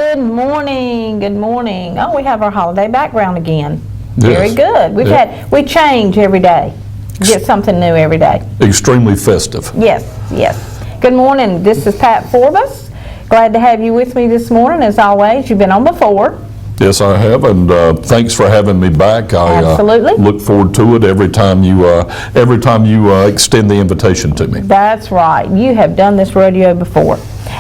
Good morning. Good morning. Oh, we have our holiday background again. Yes. Very good. We change every day. Get something new every day. Extremely festive. Yes, yes. Good morning. This is Pat Forbes. Glad to have you with me this morning. As always, you've been on before. Yes, I have, and thanks for having me back. Absolutely. Look forward to it every time you extend the invitation to me. That's right. You have done this rodeo before.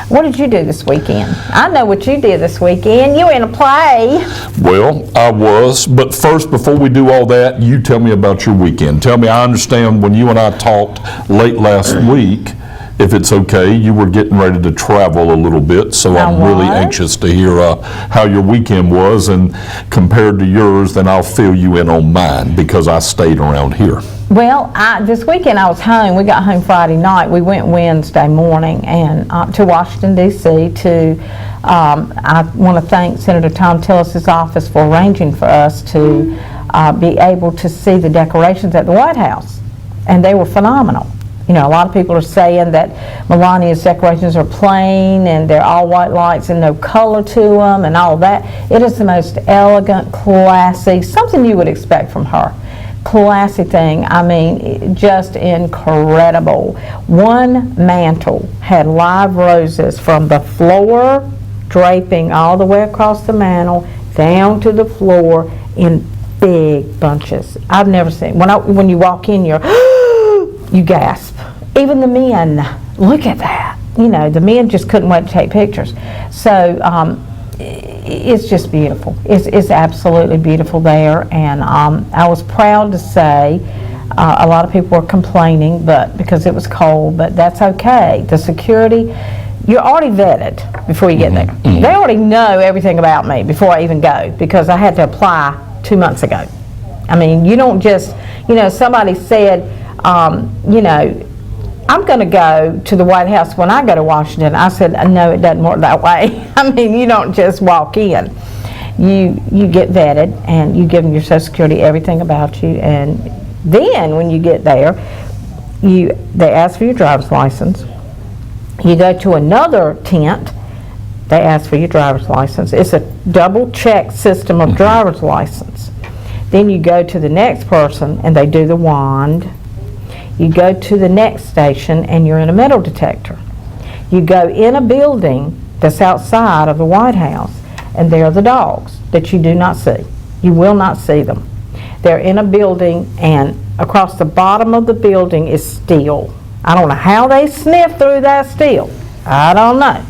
What did you do this weekend? I know what you did this weekend. You were in a play. Well, I was, but first, before we do all that, you tell me about your weekend. Tell me, I understand when you and I talked late last week, if it's okay, you were getting ready to travel a little bit, so I'm really anxious to hear how your weekend was, and compared to yours, then I'll fill you in on mine, because I stayed around here. Well, this weekend I was home. We got home Friday night. We went Wednesday morning and to Washington, D.C. I want to thank Senator Thom Tillis' office for arranging for us to be able to see the decorations at the White House, and they were phenomenal. You know, a lot of people are saying that Melania's decorations are plain and they're all white lights and no color to them and all that. It is the most elegant, classy, something you would expect from her. Classy thing. I mean, just incredible. One mantle had live roses from the floor, draping all the way across the mantle, down to the floor in big bunches. I've never seen. When you walk in, you gasp. Even the men, look at that. You know, the men just couldn't wait to take pictures. So it's just beautiful. It's absolutely beautiful there. And I was proud to say, a lot of people were complaining, but because it was cold, but that's okay. The security, you're already vetted before you get there. Mm-hmm. They already know everything about me before I even go, because I had to apply 2 months ago. I mean, you don't just, somebody said, I'm going to go to the White House when I go to Washington. I said, no, it doesn't work that way. I mean, you don't just walk in. You get vetted, and you give them your Social Security, everything about you, and then when you get there, they ask for your driver's license. You go to another tent, they ask for your driver's license. It's a double-check system of driver's license. Then you go to the next person, and they do the wand. You go to the next station and you're in a metal detector. You go in a building that's outside of the White House, and there are the dogs that you do not see. You will not see them. They're in a building, and across the bottom of the building is steel. I don't know how they sniff through that steel. I don't know.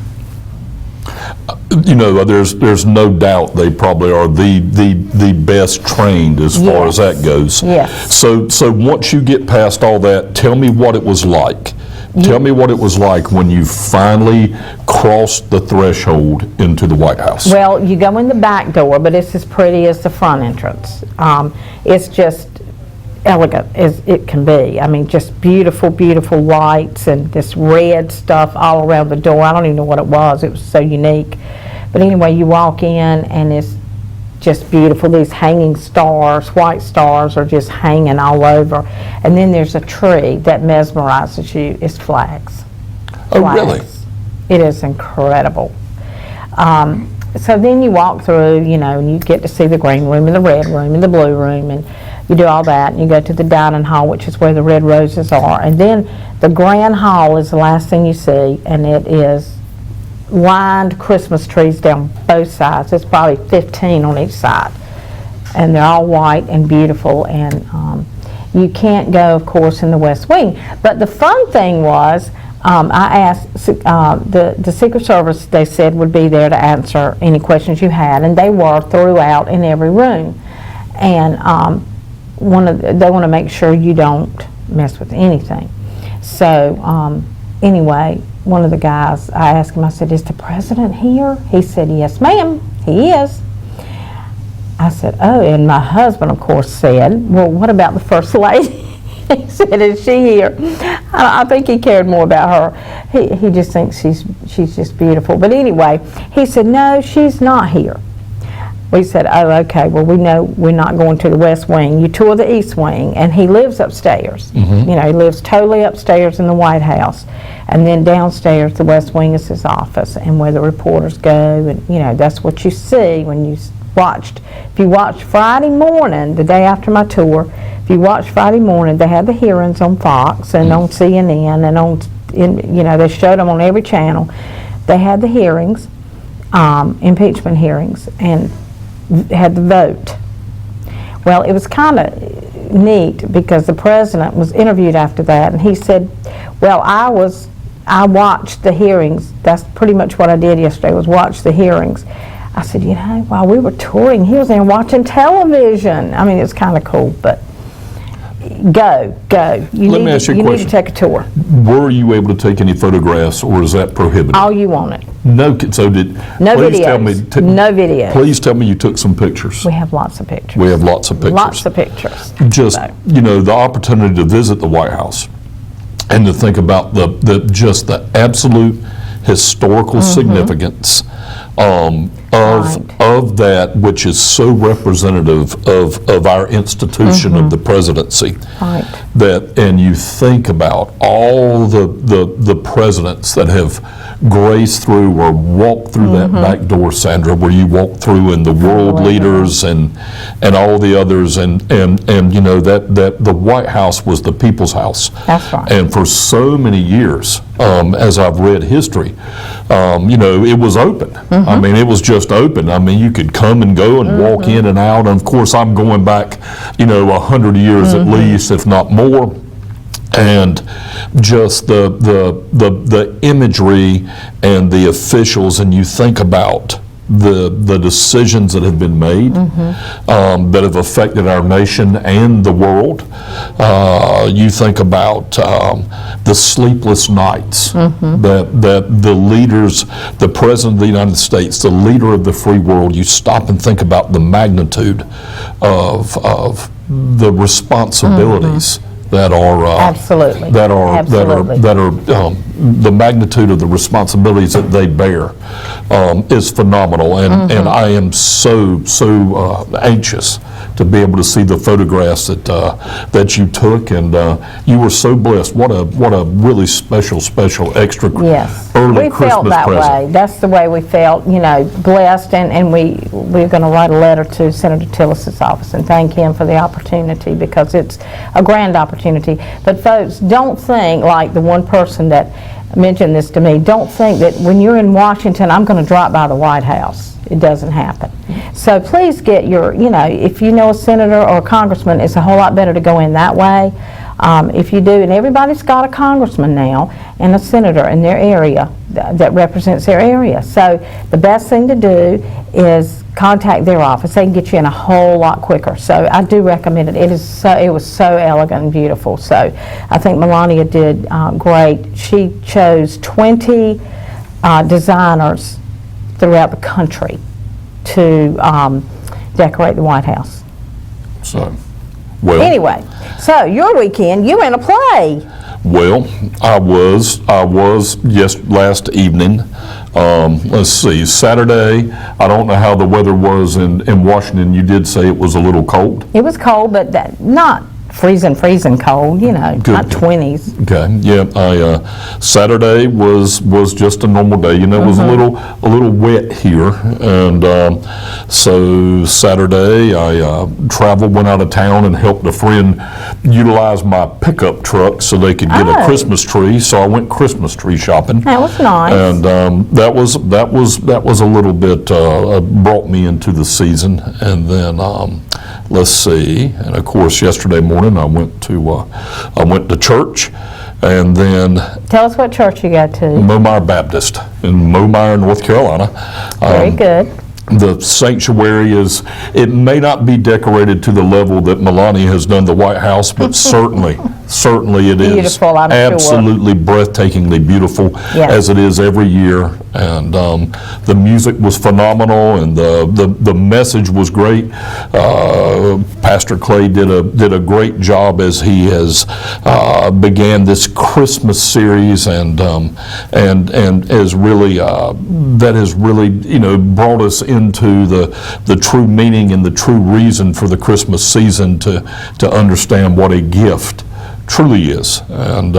There's no doubt they probably are the best trained as far as that goes. Yes. So once you get past all that, tell me what it was like. Tell me what it was like when you finally crossed the threshold into the White House. Well, you go in the back door, but it's as pretty as the front entrance. It's just elegant as it can be. I mean, just beautiful, beautiful lights and this red stuff all around the door. I don't even know what it was. It was so unique. But anyway, you walk in and it's just beautiful. These hanging stars, white stars, are just hanging all over. And then there's a tree that mesmerizes you. It's flags. Oh, really? It is incredible. So then you walk through, and you get to see the green room and the red room and the blue room, and you do all that, and you go to the dining hall, which is where the red roses are. And then the grand hall is the last thing you see, and it is lined Christmas trees down both sides. It's probably 15 on each side. And they're all white and beautiful, and you can't go, of course, in the West Wing. But the fun thing was, I asked the Secret Service, they said, would be there to answer any questions you had, and they were throughout in every room. And they want to make sure you don't mess with anything. So anyway, one of the guys, I asked him, I said, is the president here? He said, yes, ma'am, he is. I said, oh, and my husband, of course, said, well, what about the First Lady? He said, is she here? I think he cared more about her. He just thinks she's just beautiful. But anyway, he said, no, she's not here. we said, oh, okay, well, we know we're not going to the West Wing. You tour the East Wing, and he lives upstairs. You know, he lives totally upstairs in the White House. And then downstairs, the West Wing is his office, and where the reporters go, and, you know, that's what you see when you watched. If you watched Friday morning, the day after my tour, if you watched Friday morning, they had the hearings on Fox and on CNN and on, you know, they showed them on every channel. They had the hearings, impeachment hearings, and had the vote. Well, it was kind of neat because the president was interviewed after that, and he said, well, I watched the hearings. That's pretty much what I did yesterday, was watch the hearings. I said, you know, while we were touring, he was there watching television. I mean, it's kind of cool, but go. Let me ask you a You need question. to take a tour. Were you able to take any photographs, or is that prohibited? All you wanted. No, so did, No please tell me. videos. No videos. Please tell me you took some pictures. We have lots of pictures. We have lots of pictures. Lots of pictures. Just, So, you know, the opportunity to visit the White House and to think about just the absolute historical significance of that, which is so representative of our institution of the presidency. Right. That, and you think about all the presidents that have graced through or walked through that back door, Sandra, where you walk through, and the world leaders and all the others, and you know, that the White House was the people's house. That's right. And for so many years, as I've read history, you know, it was open. I mean, it was just open. I mean, you could come and go and walk in and out. And of course, I'm going back, you know, 100 years at least, if not more. And just the imagery and the officials, and you think about the decisions that have been made that have affected our nation and the world. You think about the sleepless nights that the leaders, the President of the United States, the leader of the free world, you stop and think about the magnitude of the responsibilities that are Absolutely. that are Absolutely. the magnitude of the responsibilities that they bear is phenomenal, and I am so anxious to be able to see the photographs that you took, and you were so blessed. What a really special extra Yes. early We Christmas felt that present. way. That's the way we felt, you know, blessed, and we're going to write a letter to Senator Tillis's office and thank him for the opportunity, because it's a grand opportunity. But folks, don't think like the one person that mentioned this to me, don't think that when you're in Washington, I'm going to drop by the White House. It doesn't happen. So please get your, you know, if you know a senator or a congressman, it's a whole lot better to go in that way. If you do, and everybody's got a congressman now and a senator in their area that represents their area. So the best thing to do is contact their office. They can get you in a whole lot quicker. So I do recommend it. It was so elegant and beautiful. So I think Melania did great. She chose 20 designers throughout the country to decorate the White House. So, well. Anyway, so your weekend, you were in a play. Well, I was last evening. Let's see, Saturday. I don't know how the weather was in Washington. You did say it was a little cold. It was cold, but not freezing cold, you know, Good. not 20s. Okay, yeah. Saturday was just a normal day. You know, it was a little wet here, and so Saturday I traveled, went out of town, and helped a friend utilize my pickup truck so they could get a Oh. Christmas tree. So I went Christmas tree shopping. That was nice. And that was a little bit brought me into the season. And then let's see, and of course yesterday morning I went to church, and then Tell us what church you go to. Momire Baptist in Momire, North Carolina. Very good. The sanctuary it may not be decorated to the level that Melania has done the White House, but certainly certainly it is. Beautiful, I'm sure. Absolutely breathtakingly beautiful, Yes. as it is every year. And the music was phenomenal, and the message was great. Pastor Clay did a great job as he has began this Christmas series, and has really that has really brought us into the true meaning and the true reason for the Christmas season, to understand what a gift truly is. And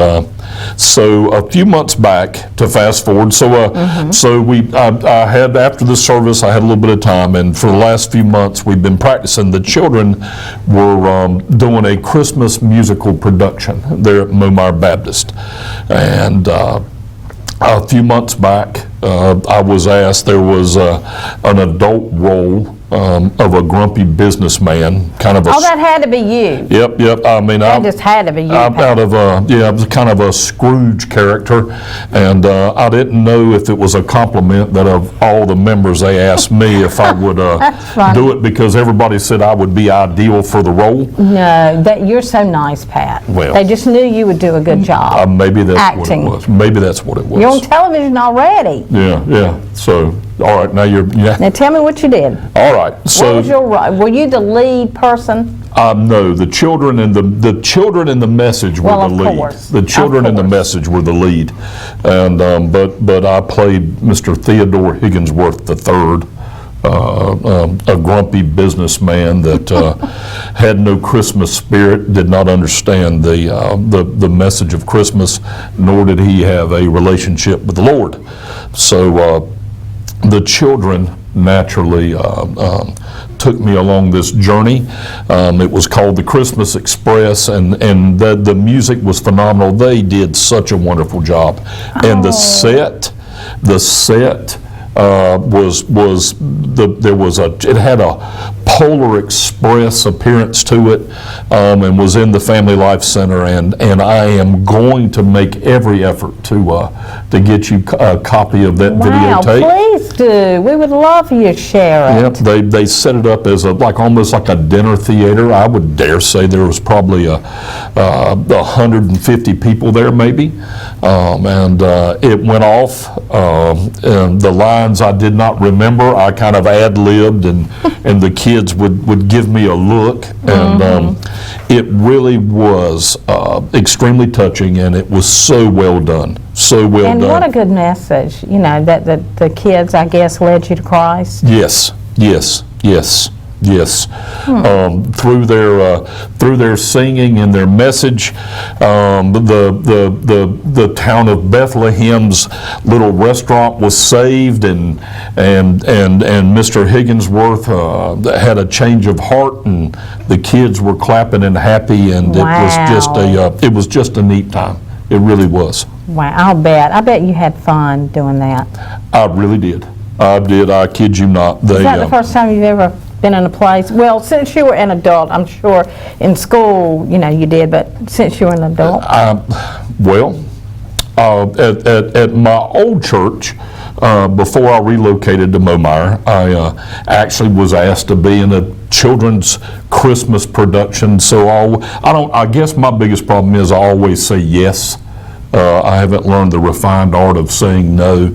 so a few months back, to fast forward, so I had, after the service, I had a little bit of time, and for the last few months we've been practicing. The children were doing a Christmas musical production there at Momar Baptist, and a few months back I was asked, there was an adult role of a grumpy businessman, kind of a... Oh, that had to be you. Yep. I mean, That just had to be you, I'm Pat. out of I was kind of a Scrooge character, and I didn't know if it was a compliment that of all the members they asked me if I would funny. do it, because everybody said I would be ideal for the role. No, you're so nice, Pat. Well. They just knew you would do a good job. Maybe that's Acting. what it was. Maybe that's what it was. You're on television already. Yeah. So, all right, now you're... Yeah. Now tell me what you did. All right, What so... was your role? Were you the lead person? No, the children and the children in the message were Well, the of lead. course, The children in the course. message were the lead, and but I played Mr. Theodore Higginsworth III, a grumpy businessman that had no Christmas spirit, did not understand the message of Christmas, nor did he have a relationship with the Lord. So the children naturally took me along this journey. It was called the Christmas Express, and the music was phenomenal. They did such a wonderful job, and the set it had a Polar Express appearance to it, and was in the Family Life Center, and I am going to make every effort to get you a copy of that Wow, videotape. please do. We would love for you to share it. Yep, they set it up as almost like a dinner theater. I would dare say there was probably 150 people there, maybe, and it went off. And the lines I did not remember, I kind of ad-libbed, and the kids would give me a look, and it really was extremely touching, and it was so well done. So well And done. what a good message, that the kids, I guess, led you to Christ. Yes. Through their singing and their message, the town of Bethlehem's little restaurant was saved, and Mr. Higginsworth had a change of heart, and the kids were clapping and happy, and Wow. it was just a neat time. It really was. Wow, I'll bet. I bet you had fun doing that. I really did. I kid you not. Is that the first time you've ever been in a place? Well, since you were an adult, I'm sure in school, you did, but since you were an adult? At my old church, before I relocated to Momar, I actually was asked to be in a children's Christmas production. So I guess my biggest problem is I always say yes. I haven't learned the refined art of saying no,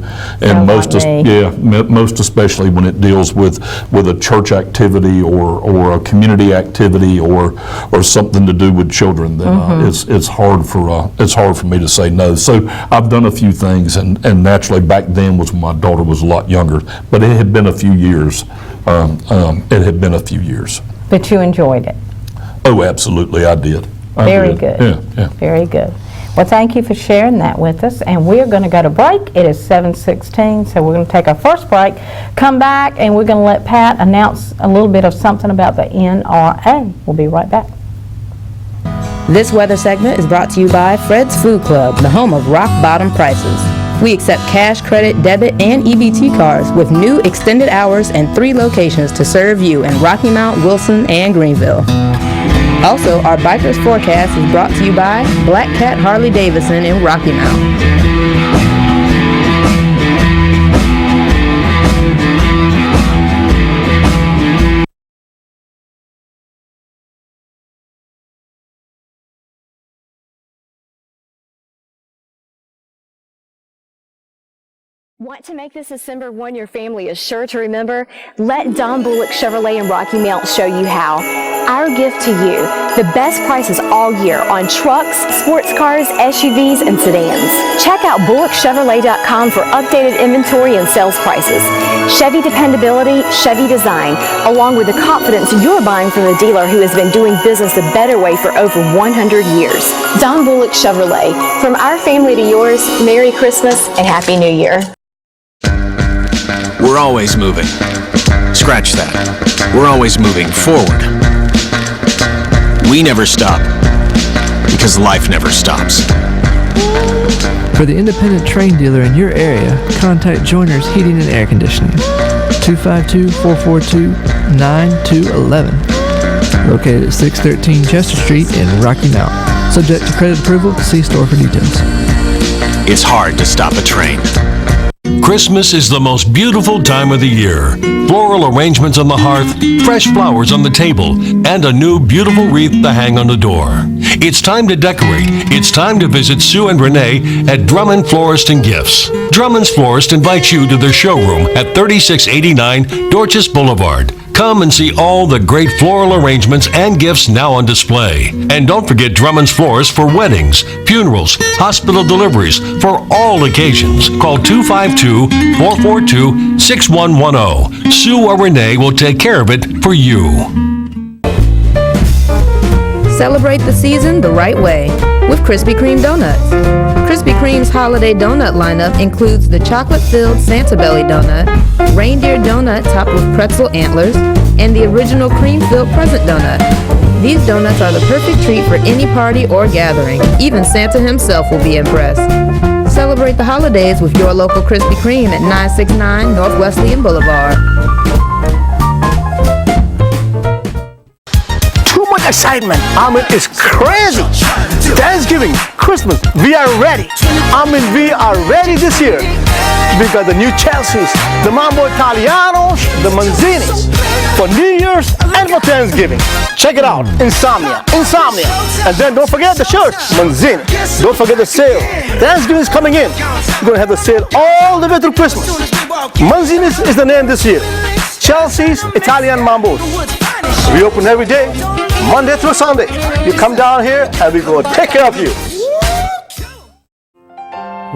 and Sounds like me. most especially when it deals with a church activity or a community activity or something to do with children. Then it's hard for me to say no. So I've done a few things, and naturally back then was when my daughter was a lot younger, but it had been a few years. But you enjoyed it. Oh, absolutely, I did. Very good. Yeah. Very good. Well, thank you for sharing that with us, and we're going to go to break. It is 7:16, so we're going to take our first break, come back, and we're going to let Pat announce a little bit of something about the NRA. We'll be right back. This weather segment is brought to you by Fred's Food Club, the home of rock bottom prices. We accept cash, credit, debit, and EBT cards with new extended hours and 3 locations to serve you in Rocky Mount, Wilson, and Greenville. Also, our Biker's Forecast is brought to you by Black Cat Harley Davidson in Rocky Mount. Want to make this December one your family is sure to remember? Let Don Bullock Chevrolet in Rocky Mount show you how. Our gift to you, the best prices all year on trucks, sports cars, SUVs, and sedans. Check out BullockChevrolet.com for updated inventory and sales prices. Chevy dependability, Chevy design, along with the confidence you're buying from the dealer who has been doing business the better way for over 100 years. Don Bullock Chevrolet. From our family to yours, Merry Christmas and Happy New Year. We're always moving. Scratch that. We're always moving forward. We never stop, because life never stops. For the independent Trane dealer in your area, contact Joiner's Heating and Air Conditioning, 252-442-9211. Located at 613 Chester Street in Rocky Mount. Subject to credit approval, see store for details. It's hard to stop a train. Christmas is the most beautiful time of the year. Floral arrangements on the hearth, fresh flowers on the table, and a new beautiful wreath to hang on the door. It's time to decorate. It's time to visit Sue and Renee at Drummond Florist and Gifts. Drummond's Florist invites you to their showroom at 3689 Dorchester Boulevard. Come and see all the great floral arrangements and gifts now on display. And don't forget Drummond's Florist for weddings, funerals, hospital deliveries, for all occasions. Call 252-442-6110. Sue or Renee will take care of it for you. Celebrate the season the right way with Krispy Kreme donuts. Krispy Kreme's holiday donut lineup includes the chocolate-filled Santa Belly donut, reindeer donut topped with pretzel antlers, and the original cream-filled present donut. These donuts are the perfect treat for any party or gathering. Even Santa himself will be impressed. Celebrate the holidays with your local Krispy Kreme at 969 North Wesleyan Boulevard. Excitement. It's crazy. Thanksgiving, Christmas, we are ready. We are ready this year. We got the new Chelsea's, the Mambo Italianos, the Manzinis for New Year's and for Thanksgiving. Check it out. Insomnia. And then don't forget the shirts, Manzini. Don't forget the sale. Thanksgiving is coming in. We're going to have the sale all the way through Christmas. Manzini's is the name this year. Chelsea's Italian Mambos. We open every day, Monday through Sunday. You come down here and we go take care of you.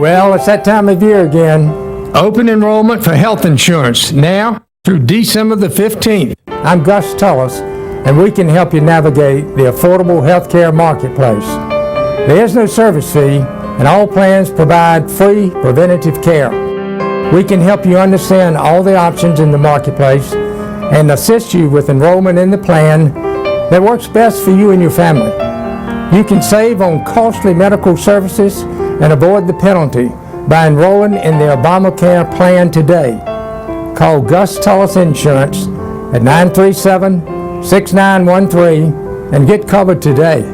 Well, it's that time of year again. Open enrollment for health insurance now through December the 15th. I'm Gus Tullis, and we can help you navigate the affordable healthcare marketplace. There is no service fee, and all plans provide free preventative care. We can help you understand all the options in the marketplace and assist you with enrollment in the plan that works best for you and your family. You can save on costly medical services and avoid the penalty by enrolling in the Obamacare plan today. Call Gus Tullis Insurance at 937-6913 and get covered today.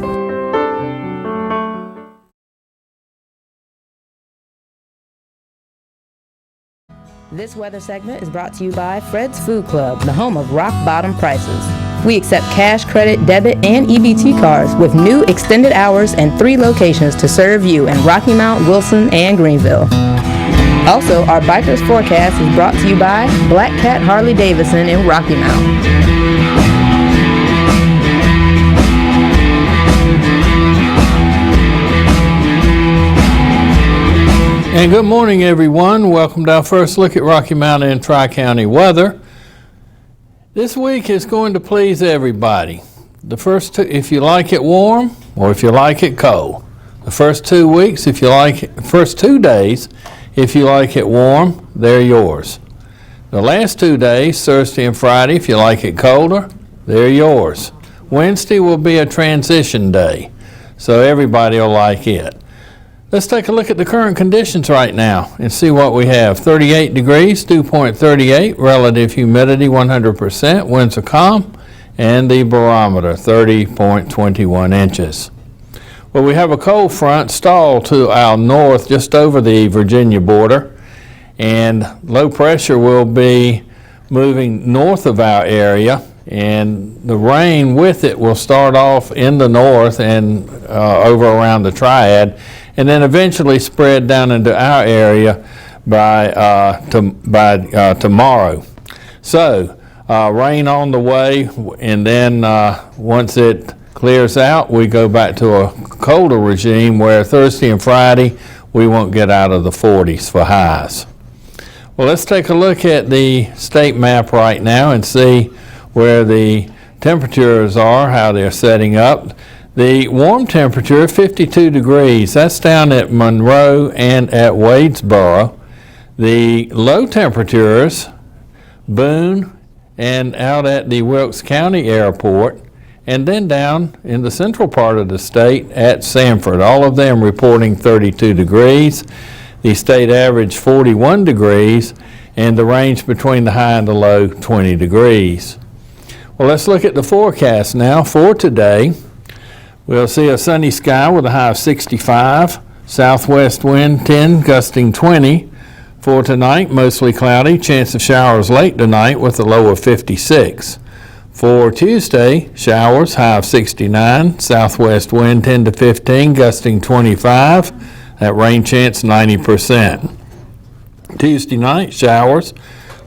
This weather segment is brought to you by Fred's Food Club, the home of rock bottom prices. We accept cash, credit, debit, and EBT cards with new extended hours and 3 locations to serve you in Rocky Mount, Wilson, and Greenville. Also, our Biker's Forecast is brought to you by Black Cat Harley Davidson in Rocky Mount. And good morning, everyone. Welcome to our first look at Rocky Mount and Tri-County weather. This week is going to please everybody. The first two, if you like it warm or if you like it cold. The first 2 weeks, if you like it, first 2 days, if you like it warm, they're yours. The last 2 days, Thursday and Friday, if you like it colder, they're yours. Wednesday will be a transition day, so everybody will like it. Let's take a look at the current conditions right now and see what we have. 38 degrees, dew point 38, relative humidity 100%, winds are calm, and the barometer 30.21 inches. Well, we have a cold front stalled to our north just over the Virginia border, and low pressure will be moving north of our area, and the rain with it will start off in the north and over around the Triad, and then eventually spread down into our area by tomorrow. So rain on the way, and then once it clears out, we go back to a colder regime where Thursday and Friday we won't get out of the 40s for highs. Well, let's take a look at the state map right now and see where the temperatures are, how they're setting up. The warm temperature, 52 degrees, that's down at Monroe and at Wadesboro. The low temperatures, Boone and out at the Wilkes County Airport, and then down in the central part of the state at Sanford. All of them reporting 32 degrees. The state average 41 degrees, and the range between the high and the low 20 degrees. Well, let's look at the forecast now for today. We'll see a sunny sky with a high of 65, southwest wind 10, gusting 20. For tonight, mostly cloudy, chance of showers late tonight with a low of 56. For Tuesday, showers, high of 69, southwest wind 10 to 15, gusting 25. That rain chance 90%. Tuesday night, showers,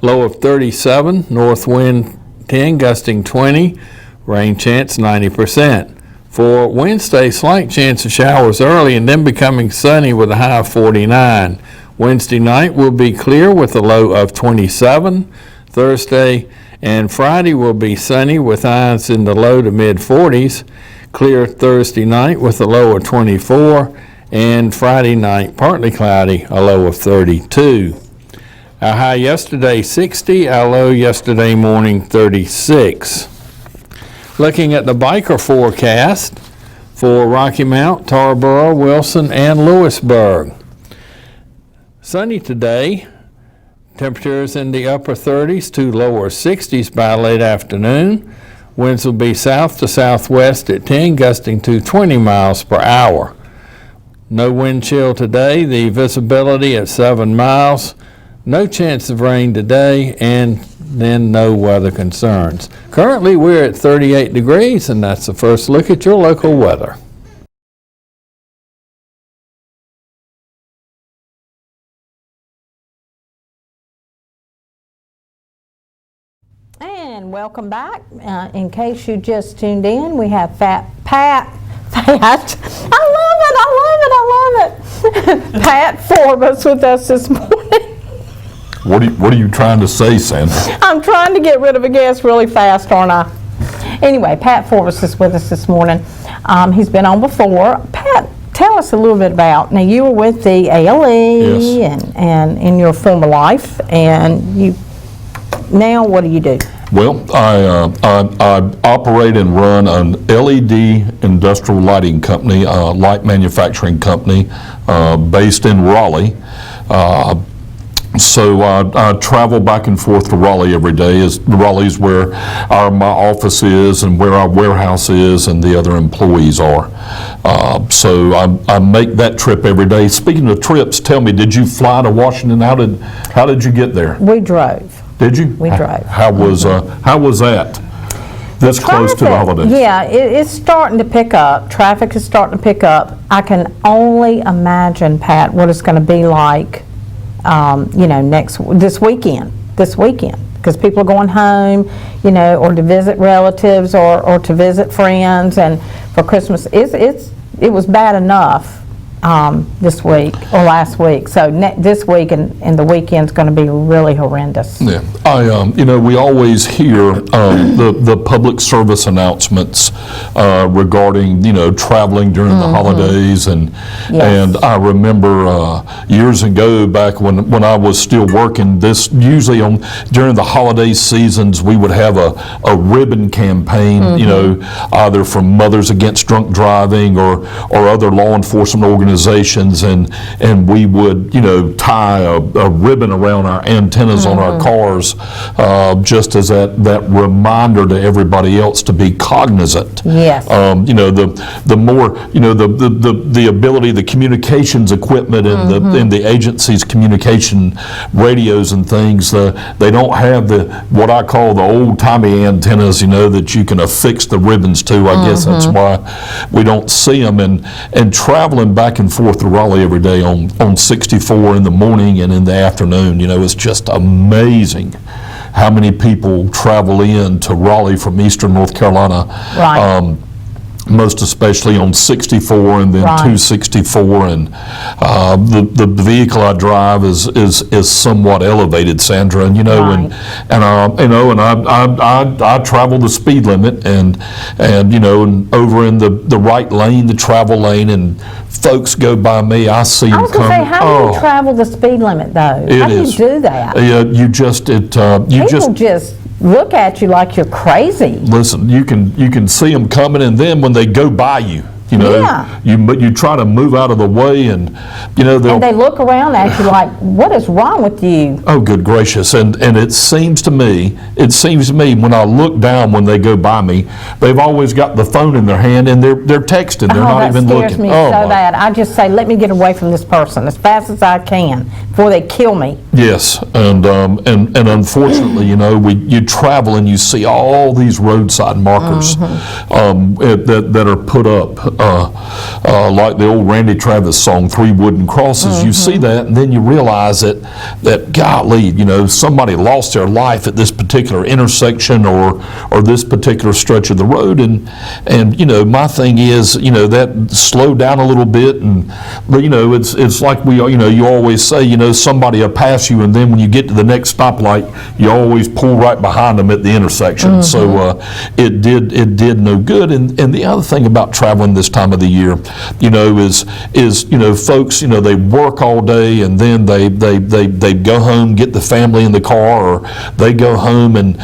low of 37, north wind 10, gusting 20, rain chance 90%. For Wednesday, slight chance of showers early and then becoming sunny with a high of 49. Wednesday night will be clear with a low of 27. Thursday and Friday will be sunny with highs in the low to mid 40s. Clear Thursday night with a low of 24. And Friday night, partly cloudy, a low of 32. Our high yesterday, 60. Our low yesterday morning, 36. Looking at the biker forecast for Rocky Mount, Tarboro, Wilson, and Lewisburg. Sunny today. Temperatures in the upper 30s to lower 60s by late afternoon. Winds will be south to southwest at 10, gusting to 20 miles per hour. No wind chill today. The visibility at 7 miles. No chance of rain today, and then no weather concerns. Currently, we're at 38 degrees, and that's the first look at your local weather. And welcome back. In case you just tuned in, we have Pat. I love it. Pat Forbes with us this morning. What are you trying to say, Sandra? I'm trying to get rid of a guest really fast, aren't I? Anyway, Pat Forbes is with us this morning. He's been on before. Pat, tell us a little bit about, now you were with the ALE Yes. and in your former life, and now what do you do? Well, I operate and run an LED industrial lighting company, light manufacturing company based in Raleigh. So I travel back and forth to Raleigh every day. Raleigh's where my office is and where our warehouse is and the other employees are. So I make that trip every day. Speaking of trips, tell me, did you fly to Washington? How did you get there? We drove. Did you? We drove. How was that? This close to the holidays. Yeah, it's starting to pick up. Traffic is starting to pick up. I can only imagine, Pat, what it's going to be like, this weekend, because people are going home, or to visit relatives or to visit friends, and for Christmas, it was bad enough this week or last week. So this week and the weekend's going to be really horrendous. Yeah, we always hear the public service announcements regarding during the holidays, and I remember years ago back when I was still working, this usually during the holiday seasons we would have a ribbon campaign, either from Mothers Against Drunk Driving or other law enforcement organizations, and we would tie a ribbon around our antennas on our cars, just as that reminder to everybody else to be cognizant. Yes. The more the ability, the communications equipment in the agency's communication radios and things, they don't have what I call the old-timey antennas, that you can affix the ribbons to. I guess that's why we don't see them. And traveling back back and forth to Raleigh every day on 64 in the morning and in the afternoon. You know, it's just amazing how many people travel in to Raleigh from eastern North Carolina. Right. Most especially on 64 and then Right. 264, and the vehicle I drive is somewhat elevated, Sandra, and you know, Right. I travel the speed limit, and you know, and over in the right lane, the travel lane, and folks go by me, I see I them was going to coming. say, how do you travel the speed limit, though? It How do you is. do that? You just People just look at you like you're crazy. listen, you can see them coming, and then when they go by you, you know, Yeah. you try to move out of the way, and you know they'll. And they look around at you like, what is wrong with you? Oh, good gracious! And it seems to me when I look down when they go by me, they've always got the phone in their hand and they're texting. They're not that even scares looking. me Oh, so my- bad. I just say, let me get away from this person as fast as I can before they kill me. Yes, and unfortunately, you know, you travel and you see all these roadside markers that are put up, like the old Randy Travis song, 3 Wooden Crosses. You see that, and then you realize that golly, you know, somebody lost their life at this particular intersection or this particular stretch of the road, and you know, my thing is, you know, that slow down a little bit, but you know, it's like you always say, you know, somebody will pass you, and then when you get to the next stoplight, you always pull right behind them at the intersection. So it did no good. And the other thing about traveling this time of the year, you know, is you know, folks, you know, they work all day, and then they go home, get the family in the car, or they go home and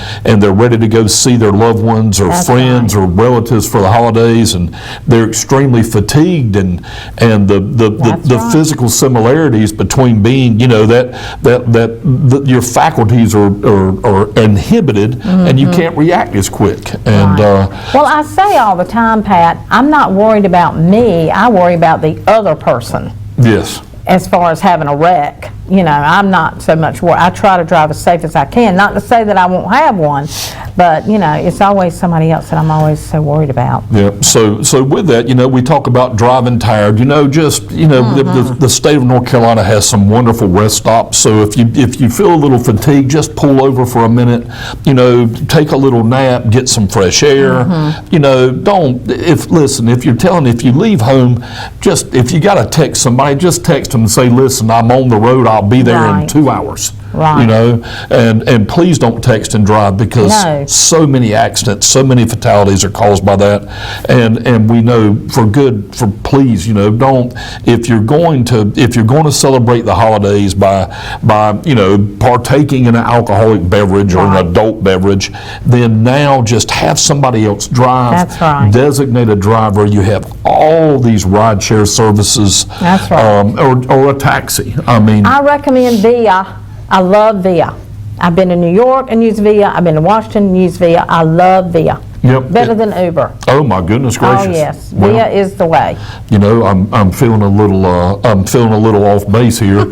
they're ready to go see their loved ones or That's friends right. or relatives for the holidays, and they're extremely fatigued, and the right. physical similarities between being, you know, that your faculties are inhibited, and you can't react as quick. And Well, I say all the time, Pat, I'm not worried about me, I worry about the other person yes. as far as having a wreck. You know, I'm not so much worried. I try to drive as safe as I can. Not to say that I won't have one, but, you know, it's always somebody else that I'm always so worried about. Yeah, so with that, you know, we talk about driving tired, you know, just, you know, the state of North Carolina has some wonderful rest stops, so if you feel a little fatigued, just pull over for a minute, you know, take a little nap, get some fresh air, you know, if you leave home, just, if you gotta text somebody, just text them and say, listen, I'm on the road, I'll be there in Right. 2 hours. Right. You know, and please don't text and drive, because No. so many accidents, so many fatalities are caused by that, and we know please, you know, don't, if you're going to celebrate the holidays by you know, partaking in an alcoholic beverage or Right. an adult beverage, then now just have somebody else drive. That's right. Designate a driver. You have all these ride share services. That's right. Or a taxi. I mean, I recommend Via. I love Via. I've been to New York and used Via. I've been to Washington and used Via. I love Via. Yep. Better than Uber. oh my goodness gracious. Oh, yes. Well, Via is the way. you know, I'm feeling a little off base here.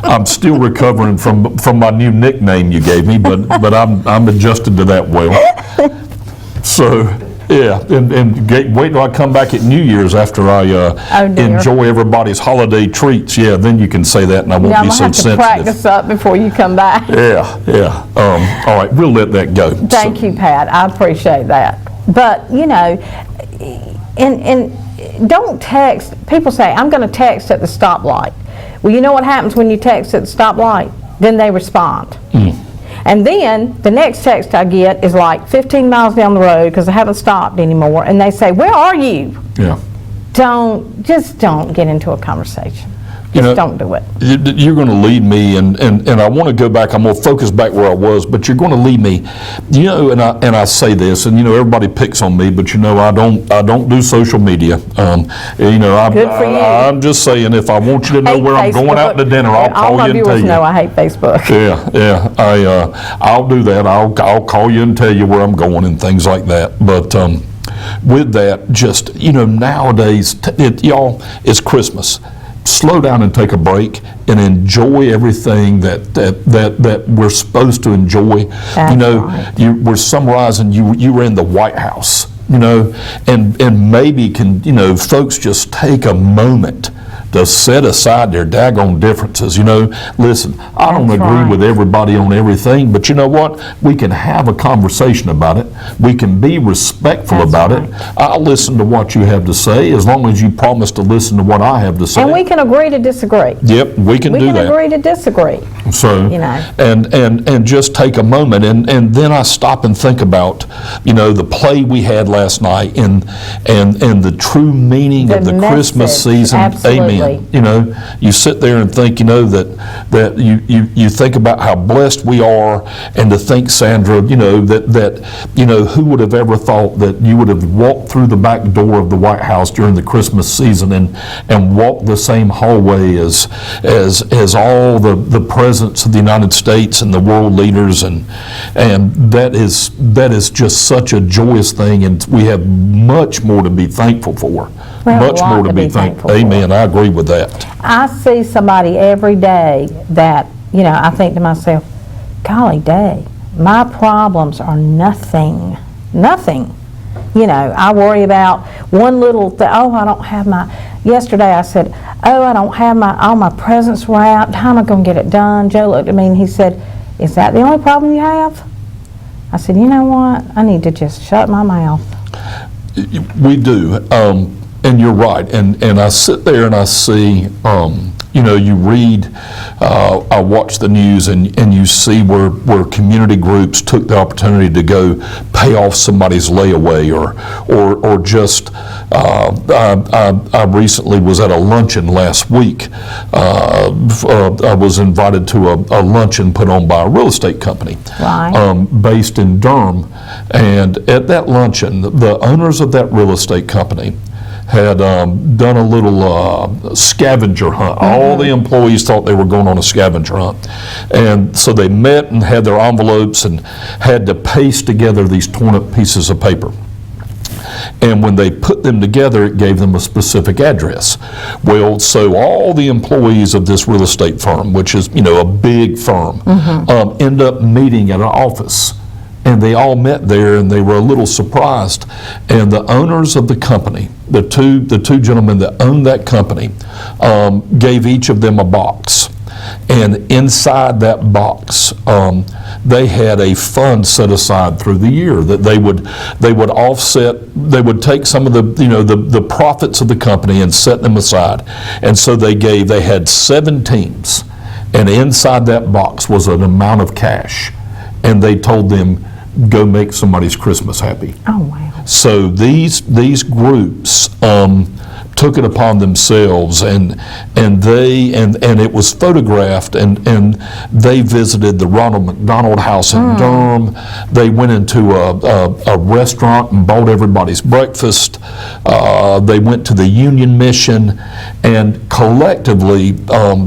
I'm still recovering from my new nickname you gave me, but I'm adjusted to that well. So, yeah, and wait till I come back at New Year's after I dear. enjoy everybody's holiday treats. Yeah, then you can say that, and I won't Now, I'm be going to so have to sensitive. practice up before you come back. Yeah. All right, we'll let that go. Thank you, Pat. I appreciate that. But, you know, and don't text. People say, I'm going to text at the stoplight. Well, you know what happens when you text at the stoplight? Then they respond. And then the next text I get is like 15 miles down the road because I haven't stopped anymore, and they say, where are you? Yeah. Just don't get into a conversation. You know, Just don't do it. You're going to lead me, and I want to go back. I'm going to focus back where I was, but you're going to lead me. You know, and I say this, and you know, everybody picks on me, but you know, I don't do social media. You know, Good for you. I'm just saying, if I want you to know Hate where I'm going out to Facebook. dinner, I'll All call my you and tell viewers you. know I hate Facebook. Yeah. I'll do that. I'll call you and tell you where I'm going and things like that. But with that, just, you know, nowadays, y'all, it's Christmas. Slow down and take a break and enjoy everything that we're supposed to enjoy. That's you know, right. we're summarizing. You were in the White House. You know, and maybe can, you know, folks just take a moment to set aside their daggone differences. You know, listen, I don't That's agree right. with everybody on everything, but you know what? We can have a conversation about it. We can be respectful That's about right. it. I'll listen to what you have to say as long as you promise to listen to what I have to say. And we can agree to disagree. Yep, we can We do can that. agree to disagree. So, You know. and just take a moment, and then I stop and think about, you know, the play we had last night, and the true meaning of The the Christmas message, season. absolutely. Amen. You know, you sit there and think, you know, that you think about how blessed we are, and to think, Sandra, you know, that you know, who would have ever thought that you would have walked through the back door of the White House during the Christmas season and walked the same hallway as all the presidents of the United States and the world leaders, and that is just such a joyous thing, and we have much more to be thankful for. We have a Much lot more to be thankful for. Amen. I agree with that. I see somebody every day that, you know, I think to myself, golly day, my problems are nothing. You know, I worry about one little thing. Oh, I don't have yesterday I said, oh, I don't have all my presents wrapped. How am I going to get it done? Joe looked at me and he said, is that the only problem you have? I said, you know what? I need to just shut my mouth. We do, and you're right. And I sit there and I see, you know, you read, I watch the news, and you see where community groups took the opportunity to go pay off somebody's layaway, or just, I recently was at a luncheon last week. I was invited to a luncheon put on by a real estate company, Right. based in Durham, and at that luncheon, the owners of that real estate company had done a little scavenger hunt. All the employees thought they were going on a scavenger hunt. And so they met and had their envelopes and had to paste together these torn up pieces of paper. And when they put them together, it gave them a specific address. Well, so all the employees of this real estate firm, which is, you know, a big firm, end up meeting at an office. And they all met there, and they were a little surprised. And the owners of the company, the two gentlemen that owned that company, gave each of them a box. And inside that box, they had a fund set aside through the year that they would offset. They would take some of the, you know, the profits of the company and set them aside. And so they had 7 teams, and inside that box was an amount of cash. And they told them, go make somebody's Christmas happy. Oh, wow. So these groups took it upon themselves, and it was photographed, and they visited the Ronald McDonald House in Durham. They went into a restaurant and bought everybody's breakfast. They went to the Union Mission, and collectively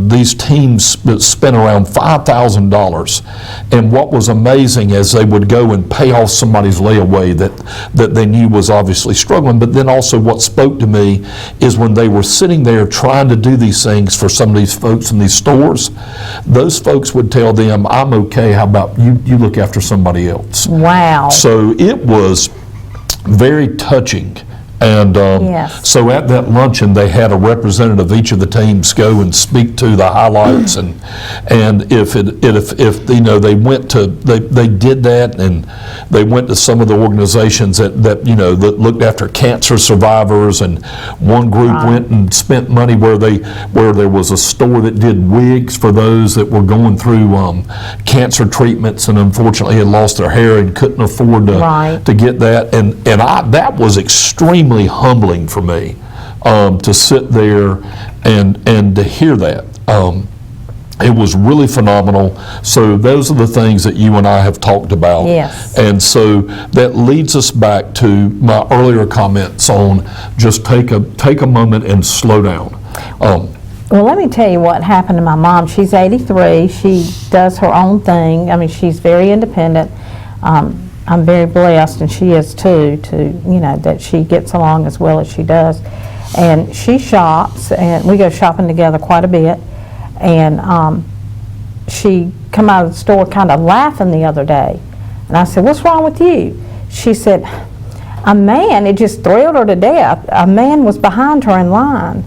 these teams spent around $5,000. And what was amazing is they would go and pay off somebody's layaway that they knew was obviously struggling. But then also what spoke to me is when they were sitting there trying to do these things for some of these folks in these stores, those folks would tell them, I'm okay, how about you look after somebody else? Wow. So it was very touching. And Yes. so at that luncheon, they had a representative of each of the teams go and speak to the highlights, and if you know, they did that, and they went to some of the organizations that you know that looked after cancer survivors, and one group went and spent money where there was a store that did wigs for those that were going through cancer treatments and unfortunately had lost their hair and couldn't afford to get that, and that was extremely humbling for me to sit there and to hear that. It was really phenomenal. So those are the things that you and I have talked about. Yes. And so that leads us back to my earlier comments on just take a moment and slow down. Well, let me tell you what happened to my mom. She's 83. She does her own thing. I mean, she's very independent. I'm very blessed, and she is too, you know, that she gets along as well as she does. And she shops, and we go shopping together quite a bit. And she come out of the store kind of laughing the other day. And I said, what's wrong with you? She said, a man, it just thrilled her to death. A man was behind her in line.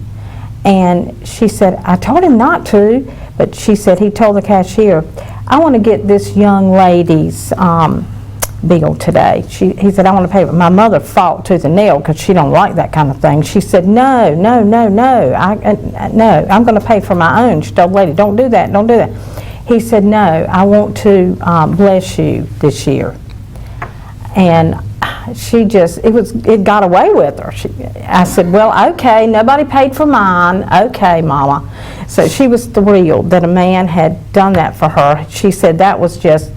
And she said, I told him not to, but she said he told the cashier, I want to get this young lady's bill today. He said, I want to pay. My mother fought tooth and nail because she don't like that kind of thing. She said, no, I'm going to pay for my own. She told the lady, don't do that. He said, no, I want to bless you this year. And she just, it got away with her. I said, well, okay, nobody paid for mine. Okay, Mama. So she was thrilled that a man had done that for her. She said that was just,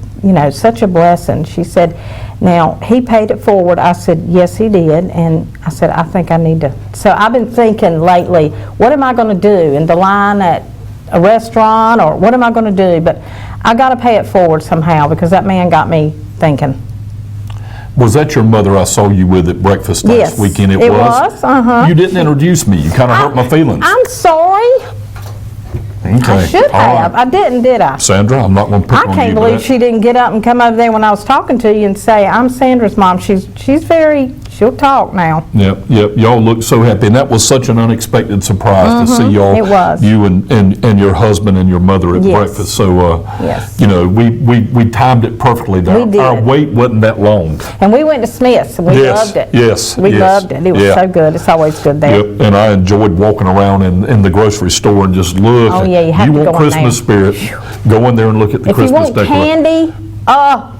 such a blessing. She said, now, he paid it forward. I said, yes, he did. And I said, I think I need to. So I've been thinking lately, what am I going to do in the line at a restaurant, or what am I going to do? But I got to pay it forward somehow, because that man got me thinking. Was that your mother I saw you with at breakfast last weekend? It was? Uh-huh. You didn't introduce me. You kind of hurt my feelings. I'm sorry. Okay. I should have. I didn't, did I? Sandra, I'm not going to pick on you. I can't believe she didn't get up and come over there when I was talking to you and say, I'm Sandra's mom. She's very, she'll talk now. Yep. Y'all look so happy. And that was such an unexpected surprise to see y'all. It was. You and your husband and your mother at breakfast. So, yes. We timed it perfectly. We did. Our wait wasn't that long. And we went to Smith's and we loved it. Yes. We loved it. It was so good. It's always good there. Yep. And I enjoyed walking around in the grocery store and just looking. Oh, yeah, you have to want go in Christmas spirit, go in there and look at the Christmas decorations. If you want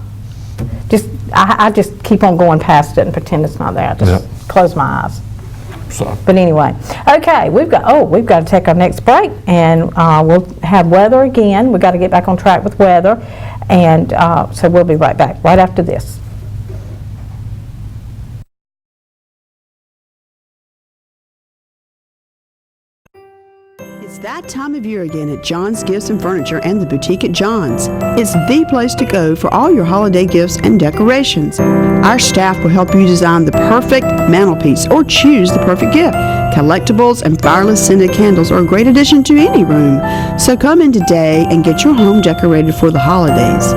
candy, I just keep on going past it and pretend it's not there. I just close my eyes. So. But anyway, okay, we've got to take our next break, and we'll have weather again. We've got to get back on track with weather, and so we'll be right back right after this. It's that time of year again at John's Gifts and Furniture and the Boutique at John's. It's the place to go for all your holiday gifts and decorations. Our staff will help you design the perfect mantelpiece or choose the perfect gift. Collectibles and fireless scented candles are a great addition to any room. So come in today and get your home decorated for the holidays.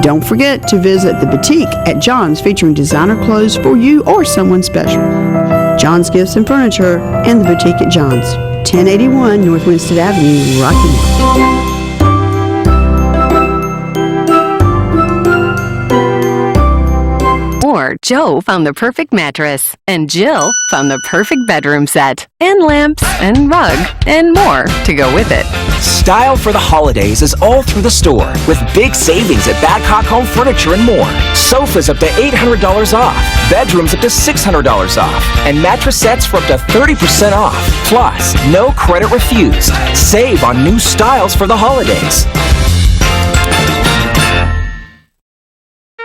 Don't forget to visit the Boutique at John's, featuring designer clothes for you or someone special. John's Gifts and Furniture and the Boutique at John's. 1081 North Winston Avenue, Rocky Mount. Joe found the perfect mattress, and Jill found the perfect bedroom set, and lamps, and rug, and more to go with it. Style for the holidays is all through the store, with big savings at Badcock Home Furniture and more. Sofas up to $800 off, bedrooms up to $600 off, and mattress sets for up to 30% off. Plus, no credit refused. Save on new styles for the holidays.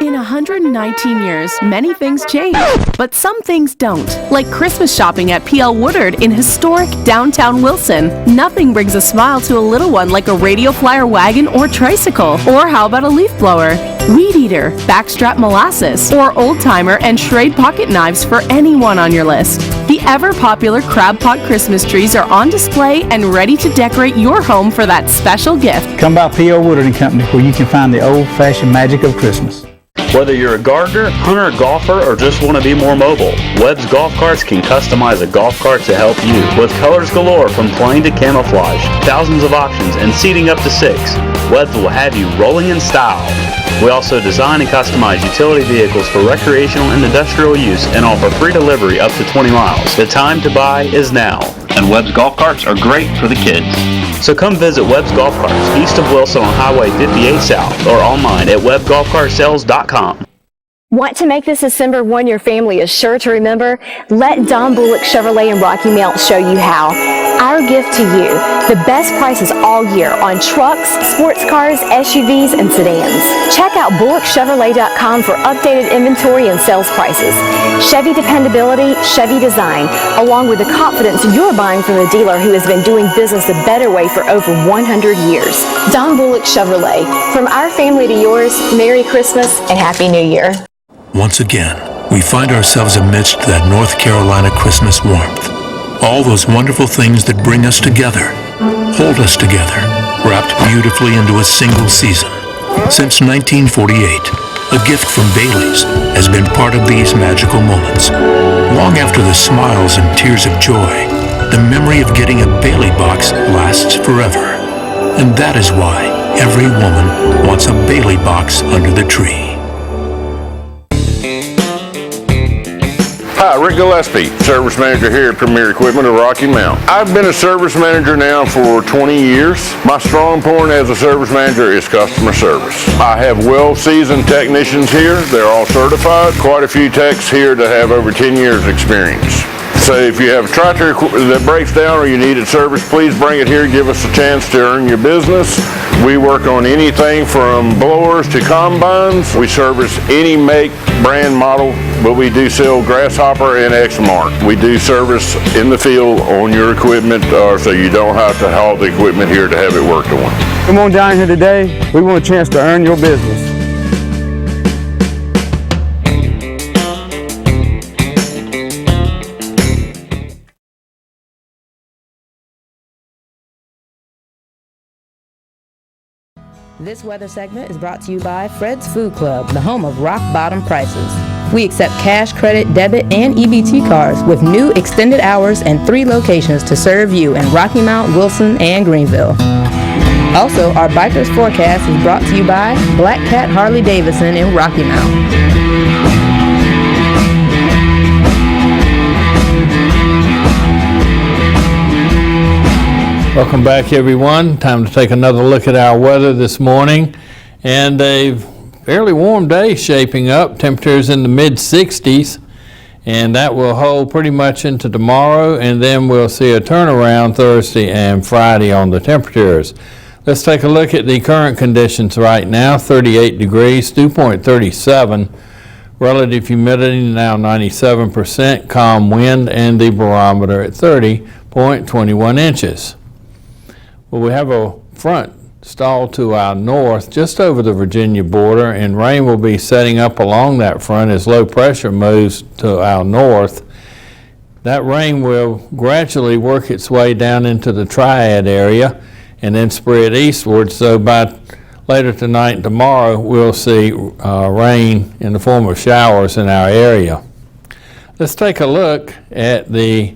In 119 years, many things change, but some things don't. Like Christmas shopping at P.L. Woodard in historic downtown Wilson. Nothing brings a smile to a little one like a Radio Flyer wagon or tricycle. Or how about a leaf blower, weed eater, backstrap molasses, or old timer and Schrade pocket knives for anyone on your list. The ever-popular Crab Pot Christmas trees are on display and ready to decorate your home for that special gift. Come by P.L. Woodard and Company, where you can find the old-fashioned magic of Christmas. Whether you're a gardener, hunter, golfer, or just want to be more mobile, Webb's Golf Carts can customize a golf cart to help you. With colors galore from plain to camouflage, thousands of options, and seating up to 6, Webb's will have you rolling in style. We also design and customize utility vehicles for recreational and industrial use and offer free delivery up to 20 miles. The time to buy is now. And Webb's Golf Carts are great for the kids. So come visit Webb's Golf Carts east of Wilson on Highway 58 South or online at webbgolfcartsales.com. Want to make this December one your family is sure to remember? Let Don Bullock Chevrolet in Rocky Mount show you how. Our gift to you, the best prices all year on trucks, sports cars, SUVs, and sedans. Check out BullockChevrolet.com for updated inventory and sales prices. Chevy dependability, Chevy design, along with the confidence you're buying from the dealer who has been doing business the better way for over 100 years. Don Bullock Chevrolet. From our family to yours, Merry Christmas and Happy New Year. Once again, we find ourselves amidst that North Carolina Christmas warmth. All those wonderful things that bring us together, hold us together, wrapped beautifully into a single season. Since 1948, a gift from Bailey's has been part of these magical moments. Long after the smiles and tears of joy, the memory of getting a Bailey box lasts forever. And that is why every woman wants a Bailey box under the tree. Hi, Rick Gillespie, Service Manager here at Premier Equipment of Rocky Mount. I've been a Service Manager now for 20 years. My strong point as a Service Manager is customer service. I have well-seasoned technicians here. They're all certified. Quite a few techs here that have over 10 years experience. So if you have a tractor that breaks down or you need it serviced, please bring it here. Give us a chance to earn your business. We work on anything from blowers to combines. We service any make, brand, model, but we do sell Grasshopper and Exmark. We do service in the field on your equipment, so you don't have to haul the equipment here to have it worked on. Come on down here today. We want a chance to earn your business. This weather segment is brought to you by Fred's Food Club, the home of rock bottom prices. We accept cash, credit, debit, and EBT cards with new extended hours and 3 locations to serve you in Rocky Mount, Wilson, and Greenville. Also, our Biker's Forecast is brought to you by Black Cat Harley Davidson in Rocky Mount. Welcome back, everyone. Time to take another look at our weather this morning. And a fairly warm day shaping up. Temperatures in the mid-60s. And that will hold pretty much into tomorrow. And then we'll see a turnaround Thursday and Friday on the temperatures. Let's take a look at the current conditions right now. 38 degrees, dew point 37. Relative humidity now 97%. Calm wind and the barometer at 30.21 inches. Well, we have a front stalled to our north just over the Virginia border, and rain will be setting up along that front as low pressure moves to our north. That rain will gradually work its way down into the Triad area and then spread eastward, so by later tonight and tomorrow we'll see rain in the form of showers in our area. Let's take a look at the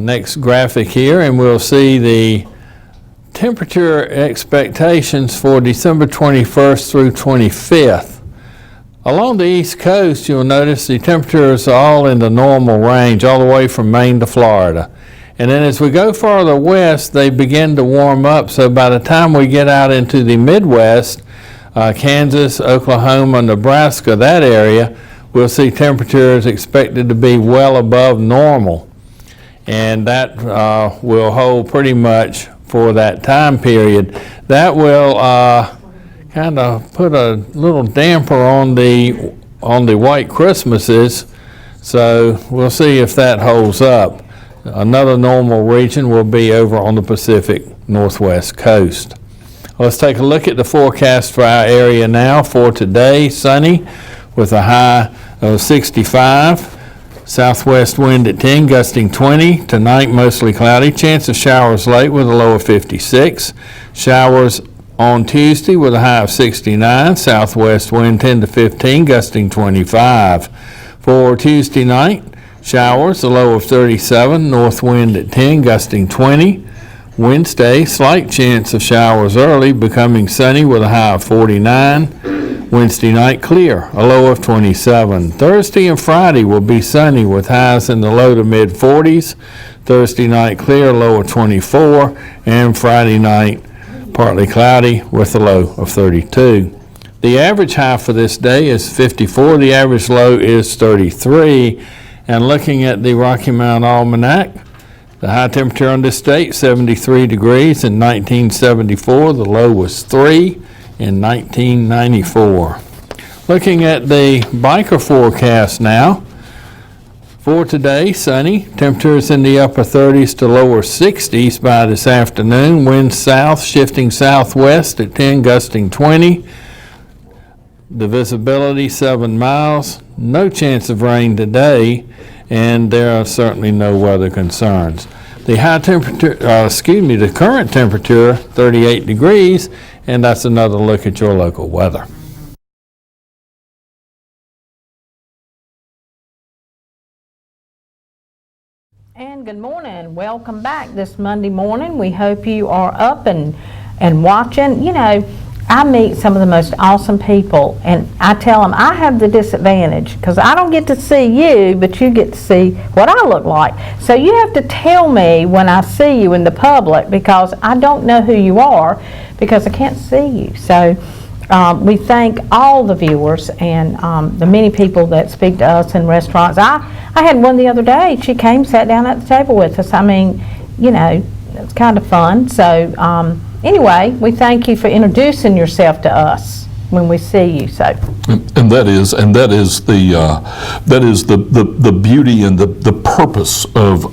next graphic here, and we'll see the temperature expectations for December 21st through 25th. Along the East Coast, you'll notice the temperatures are all in the normal range, all the way from Maine to Florida. And then as we go farther west, they begin to warm up. So by the time we get out into the Midwest, Kansas, Oklahoma, Nebraska, that area, we'll see temperatures expected to be well above normal. And that will hold pretty much for that time period. That will kind of put a little damper on the white Christmases, so we'll see if that holds up. Another normal region will be over on the Pacific Northwest coast. Let's take a look at the forecast for our area now. For today, sunny with a high of 65. Southwest wind at 10, gusting 20. Tonight, mostly cloudy. Chance of showers late with a low of 56. Showers on Tuesday with a high of 69. Southwest wind 10 to 15, gusting 25. For Tuesday night, showers, a low of 37. North wind at 10, gusting 20. Wednesday, slight chance of showers early, becoming sunny with a high of 49. Wednesday night, clear, a low of 27. Thursday and Friday will be sunny with highs in the low to mid 40s. Thursday night, clear, low of 24. And Friday night, partly cloudy with a low of 32. The average high for this day is 54. The average low is 33. And looking at the Rocky Mountain Almanac, the high temperature on this date, 73 degrees in 1974. The low was 3 in 1994. Looking at the biker forecast now. For today, sunny. Temperatures in the upper 30s to lower 60s by this afternoon. Winds south, shifting southwest at 10, gusting 20. The visibility 7 miles. No chance of rain today, and there are certainly no weather concerns. The high temperature, the current temperature, 38 degrees, and that's another look at your local weather. And again, good morning. Welcome back this Monday morning. We hope you are up and watching. You know, I meet some of the most awesome people, and I tell them I have the disadvantage because I don't get to see you, but you get to see what I look like. So you have to tell me when I see you in the public because I don't know who you are because I can't see you. So we thank all the viewers and the many people that speak to us in restaurants. I had one the other day. She came, sat down at the table with us. I mean, you know, it's kind of fun. So anyway, we thank you for introducing yourself to us when we see you. So, and that is the beauty and the purpose of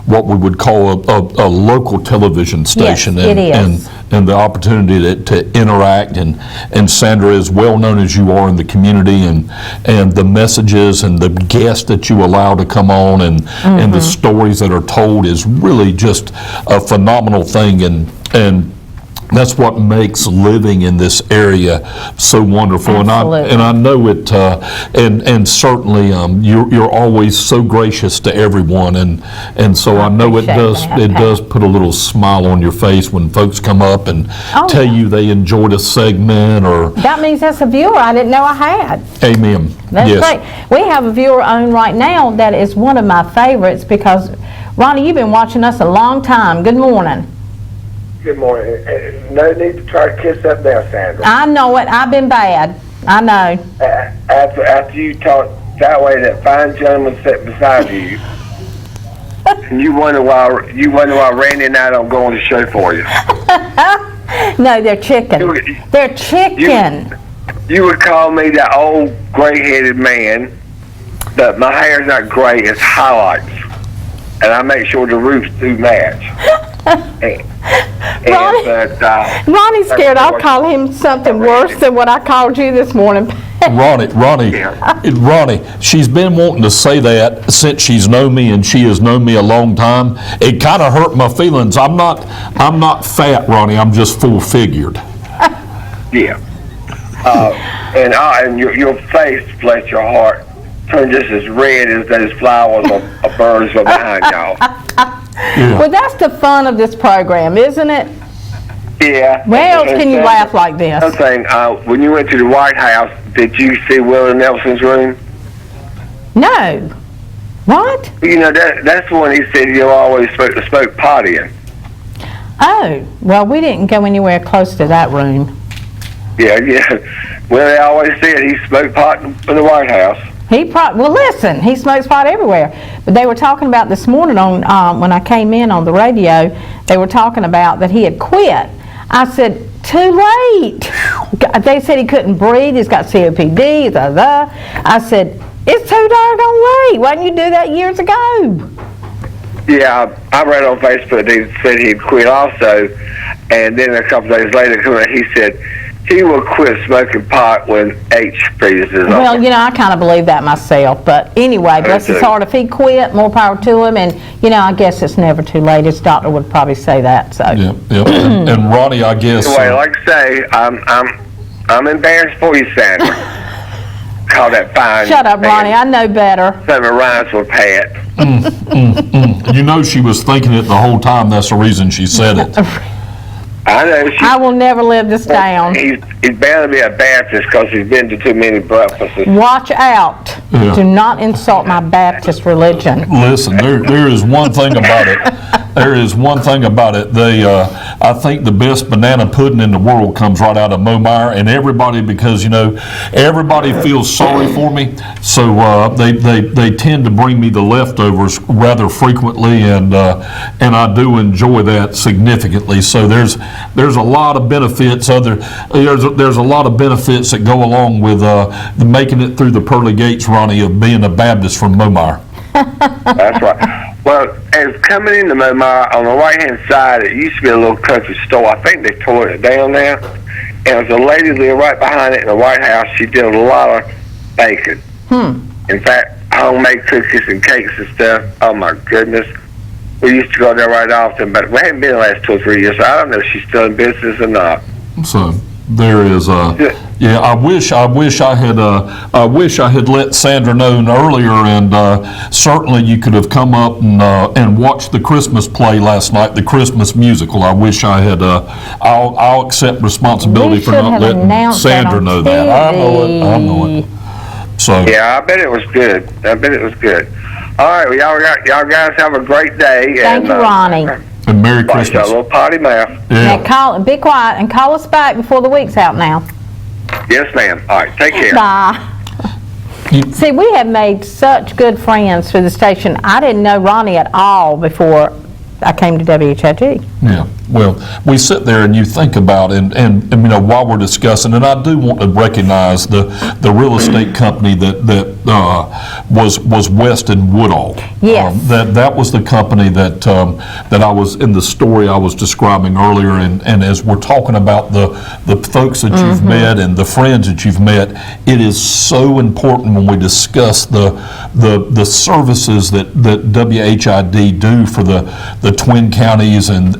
what we would call a local television station. Yes, it is. And the opportunity to interact, and Sandra, as well known as you are in the community, and the messages and the guests that you allow to come on, and the stories that are told is really just a phenomenal thing, and that's what makes living in this area so wonderful. Absolutely. And I know it, and certainly you're always so gracious to everyone, and so I know it does put a little smile on your face when folks come up and tell you they enjoyed a segment or. That means that's a viewer I didn't know I had. Amen. That's yes. great. We have a viewer on right now that is one of my favorites because, Ronnie, you've been watching us a long time. Good morning. Good morning. No need to try to kiss up now, Sandra. I know it. I've been bad. I know. After you talk that way, that fine gentleman sitting beside you, and you wonder why Randy and I don't go on the show for you. No, they're chicken. They're chicken. You would call me that old gray-headed man, but my hair's not gray, it's highlights. And I make sure the roots do match. Ronnie's scared I'll call him something worse than what I called you this morning. Ronnie, she's been wanting to say that since she's known me, and she has known me a long time. It kind of hurt my feelings. I'm not fat, Ronnie. I'm just full-figured. Yeah. And your face, bless your heart, turned just as red as those flowers of birds are behind y'all. Yeah. Well, that's the fun of this program, isn't it? Yeah. Where else can you laugh like this? Another thing, when you went to the White House, did you see Willie Nelson's room? No. What? You know, that's the one he said you always spoke potty in. Oh, well, we didn't go anywhere close to that room. Yeah. Well, they always said he smoked pot in the White House. Well, listen, he smokes pot everywhere. But they were talking about this morning on when I came in on the radio, they were talking about that he had quit. I said, too late. They said he couldn't breathe. He's got COPD. I said, it's too doggone late. Why didn't you do that years ago? Yeah, I read on Facebook they said he'd quit also. And then a couple days later, he said, he will quit smoking pot when H freezes. Well, you know, I kind of believe that myself. But anyway, bless his heart, if he quit, more power to him. And, you know, I guess it's never too late. His doctor would probably say that. So. Yeah. And Ronnie, I guess. Anyway, like I say, I'm embarrassed for you, Sandra. Call that fine. Shut up, Ronnie. I know better. Something rhymes with Pat. You know she was thinking it the whole time. That's the reason she said it. I know. I will never live this down. He's bound to be a Baptist because he's been to too many breakfasts. Watch out. Yeah. Do not insult my Baptist religion. Listen, there is one thing about it. There is one thing about it. I think the best banana pudding in the world comes right out of Momire, and everybody, because, you know, everybody feels sorry for me, so they tend to bring me the leftovers rather frequently, and I do enjoy that significantly. So there's a lot of benefits. There's a lot of benefits that go along with making it through the pearly gates, Ronnie, of being a Baptist from Momire. That's right. Well, as coming into Momire, on the right-hand side, it used to be a little country store. I think they tore it down now. And there's a lady lived right behind it in the White House. She did a lot of baking. In fact, homemade cookies and cakes and stuff. Oh, my goodness. We used to go there right often, but we haven't been the last 2 or 3 years, so I don't know if she's still in business or not. So, There is yeah. I wish I had let Sandra know earlier, and certainly you could have come up and watched the Christmas play last night, the Christmas musical. I wish I had. I'll accept responsibility for not letting Sandra know that. I know it. So yeah, I bet it was good. All right, well, y'all guys have a great day. Thank you, Ronnie. And Merry Christmas. A little potty mouth. Yeah. Now be quiet and call us back before the week's out now. Yes, ma'am. All right, take care. Bye. See, we have made such good friends through the station. I didn't know Ronnie at all before I came to WHIG. Yeah, well, we sit there and you think about it, and you know, while we're discussing, and I do want to recognize the real estate company that was West and Woodall. Yes. That was the company that I was in the story I was describing earlier, and as we're talking about the folks that you've met and the friends that you've met, it is so important when we discuss the services that WHID do for the Twin Counties and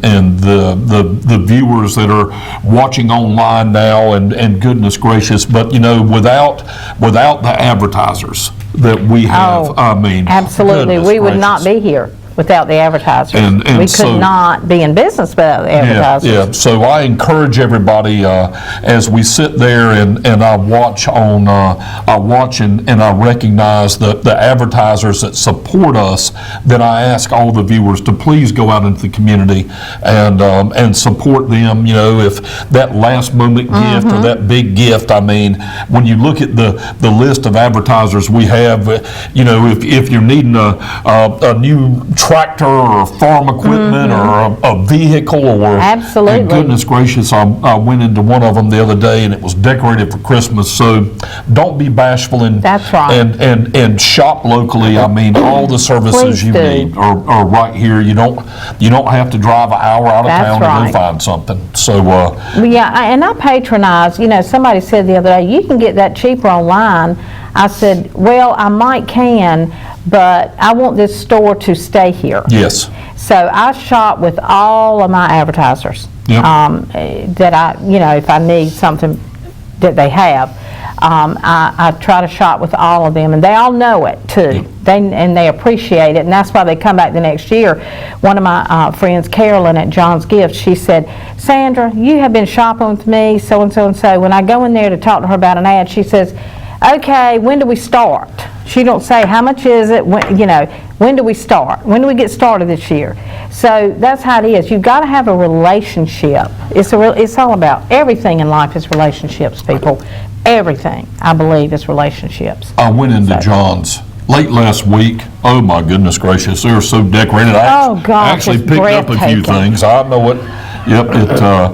the viewers that are watching online now, and goodness gracious, but you know, without the advertisers that we have, I mean, absolutely, we would not be here without the advertisers. And we so, could not be in business without the advertisers. Yeah. So I encourage everybody as we sit there and I watch and I recognize the advertisers that support us, then I ask all the viewers to please go out into the community and support them. You know, if that last moment gift or that big gift, I mean, when you look at the list of advertisers we have, you know, if you're needing a new tractor or farm equipment or a vehicle, or absolutely, and goodness gracious, I went into one of them the other day and it was decorated for Christmas. So don't be bashful and that's right, and shop locally. I mean, all the services you need are right here. You don't have to drive an hour out of town to go find something. So yeah, and I patronize. You know, somebody said the other day, you can get that cheaper online. I said, well, I can, but I want this store to stay here. Yes. So I shop with all of my advertisers. Yep. That I, you know, if I need something that they have, I try to shop with all of them, and they all know it too. Yep. They appreciate it, and that's why they come back the next year. One of my friends, Carolyn at John's Gift, she said, Sandra, you have been shopping with me, so and so and so. When I go in there to talk to her about an ad, she says, okay, when do we start? She don't say how much is it, when, you know, when do we start? When do we get started this year? So that's how it is. You've got to have a relationship. It's all about, everything in life is relationships, people. Everything, I believe, is relationships. I went into John's late last week. Oh my goodness gracious, they were so decorated. I actually picked up a few things. I know it. Yep.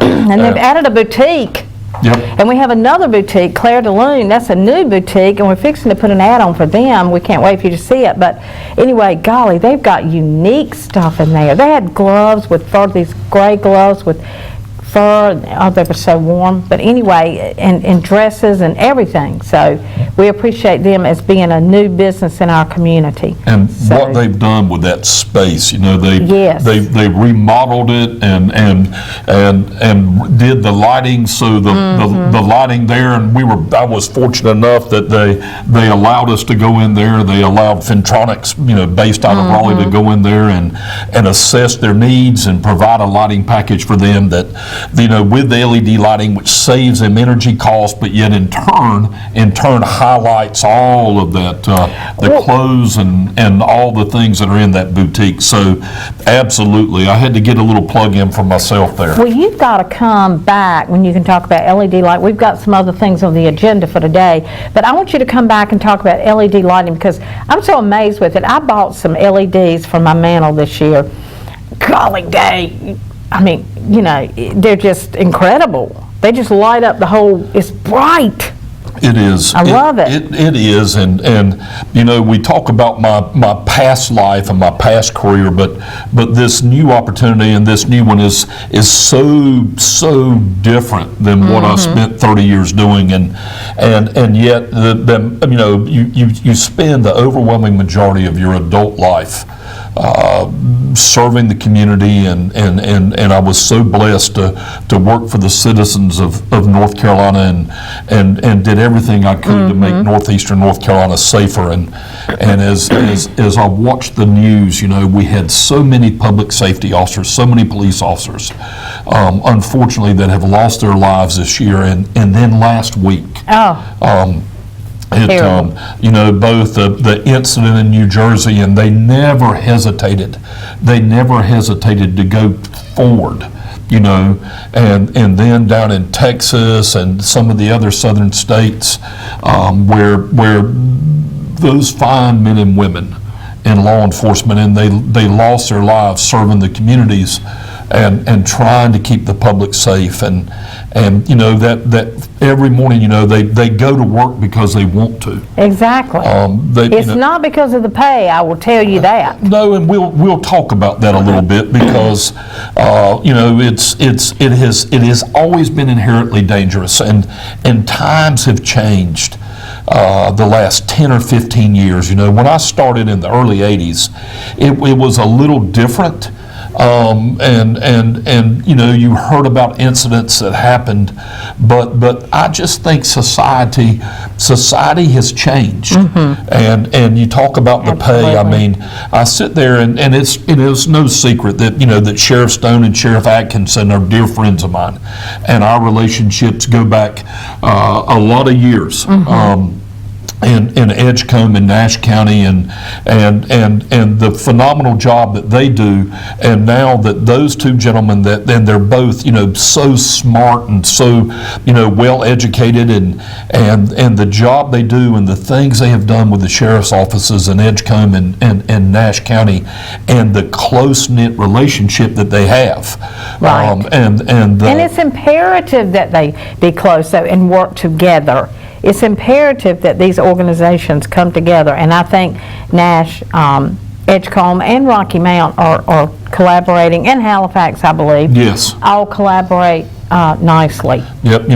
And they've added a boutique. Yep. And we have another boutique, Claire de Lune. That's a new boutique, and we're fixing to put an ad on for them. We can't wait for you to see it. But anyway, golly, they've got unique stuff in there. They had gloves with fur, these gray gloves with fur. Oh, they were so warm. But anyway, and dresses and everything. So we appreciate them as being a new business in our community. And what they've done with that space, you know, they remodeled it and did the lighting, so the lighting there, and I was fortunate enough that they allowed us to go in there. They allowed Fintronics, you know, based out of Raleigh, to go in there and assess their needs and provide a lighting package for them that, you know, with the LED lighting, which saves them energy costs, but yet in turn highlights all of that, the clothes and all the things that are in that boutique. So absolutely, I had to get a little plug-in for myself there. Well, you've got to come back when you can talk about LED light. We've got some other things on the agenda for today, but I want you to come back and talk about LED lighting, because I'm so amazed with it. I bought some LEDs for my mantle this year. Golly day, I mean, you know, they're just incredible. They just light up the whole, it's bright. It is. I love it. It is, and you know, we talk about my past life and my past career, but this new opportunity and this new one is so different than what I spent 30 years doing, and yet you know, you spend the overwhelming majority of your adult life serving the community, and I was so blessed to work for the citizens of North Carolina, and did everything I could to make northeastern North Carolina safer. And as I watched the news, we had so many public safety officers, so many police officers, unfortunately, that have lost their lives this year, and then last week. Both the incident in New Jersey, and they never hesitated. They never hesitated to go forward, and then down in Texas and some of the other southern states, where those fine men and women in law enforcement, and they lost their lives serving the communities and trying to keep the public safe, and that every morning, they go to work because they want to. Exactly. It's not because of the pay, I will tell you that. No, and we'll talk about that a little bit, because it has always been inherently dangerous, and times have changed. The last 10 or 15 years. When I started in the early 80s, it was a little different. You heard about incidents that happened, but I just think society has changed. And you talk about the pay. I mean, I sit there, and it's no secret that that Sheriff Stone and Sheriff Atkinson are dear friends of mine, and our relationships go back a lot of years. In Edgecombe and Nash County, and the phenomenal job that they do, and now that those two gentlemen and they're both so smart and so well educated, and the job they do and the things they have done with the sheriff's offices in Edgecombe and Nash County, and the close-knit relationship that they have. Right. And it's imperative that they be close and work together. It's imperative that these organizations come together, and I think Nash, Edgecombe, and Rocky Mount are collaborating, and Halifax, I believe. Yes. All collaborate nicely. Yep,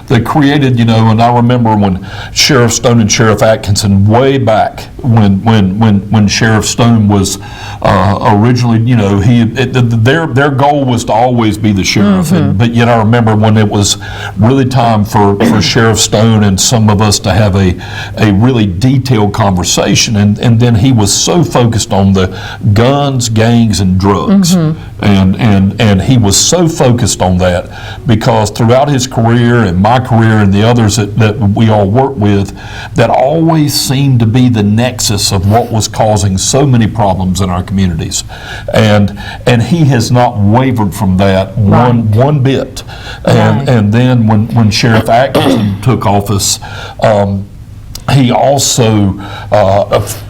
they created, and I remember when Sheriff Stone and Sheriff Atkinson, way back when Sheriff Stone was originally, their goal was to always be the sheriff, but yet I remember when it was really time for Sheriff Stone and some of us to have a really detailed conversation, and then he was so focused on the guns, gangs, and drugs, and he was so focused on that, because throughout his career and my career and the others that we all work with, that always seemed to be the nexus of what was causing so many problems in our communities, and he has not wavered from that one bit. And then when Sheriff Atkinson took office, he also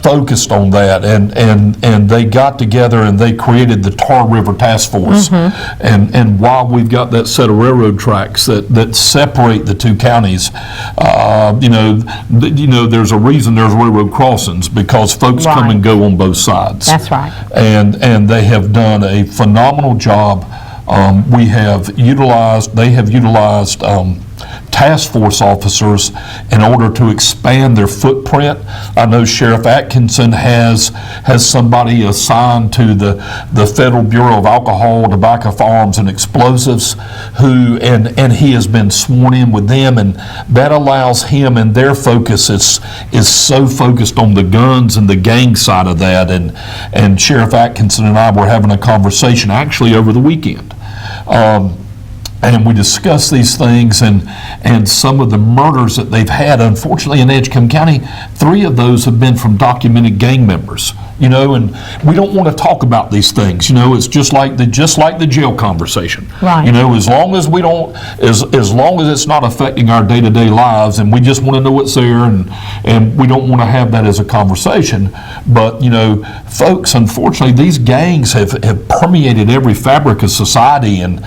focused on that, and they got together and they created the Tar River Task Force. And while we've got that set of railroad tracks that separate the two counties, there's a reason there's railroad crossings, because folks come and go on both sides. That's right. And they have done a phenomenal job. They have utilized task force officers in order to expand their footprint. I know Sheriff Atkinson has somebody assigned to the Federal Bureau of Alcohol, Tobacco, Firearms, and Explosives, and he has been sworn in with them, and that allows him, and their focus is so focused on the guns and the gang side of that, and Sheriff Atkinson and I were having a conversation actually over the weekend. And we discussed these things and some of the murders that they've had. Unfortunately, in Edgecombe County, 3 of those have been from documented gang members. And we don't want to talk about these things. It's just like the jail conversation. Right. As long as we don't, as long as it's not affecting our day-to-day lives, and we just want to know what's there, and we don't want to have that as a conversation. But folks, unfortunately, these gangs have permeated every fabric of society, and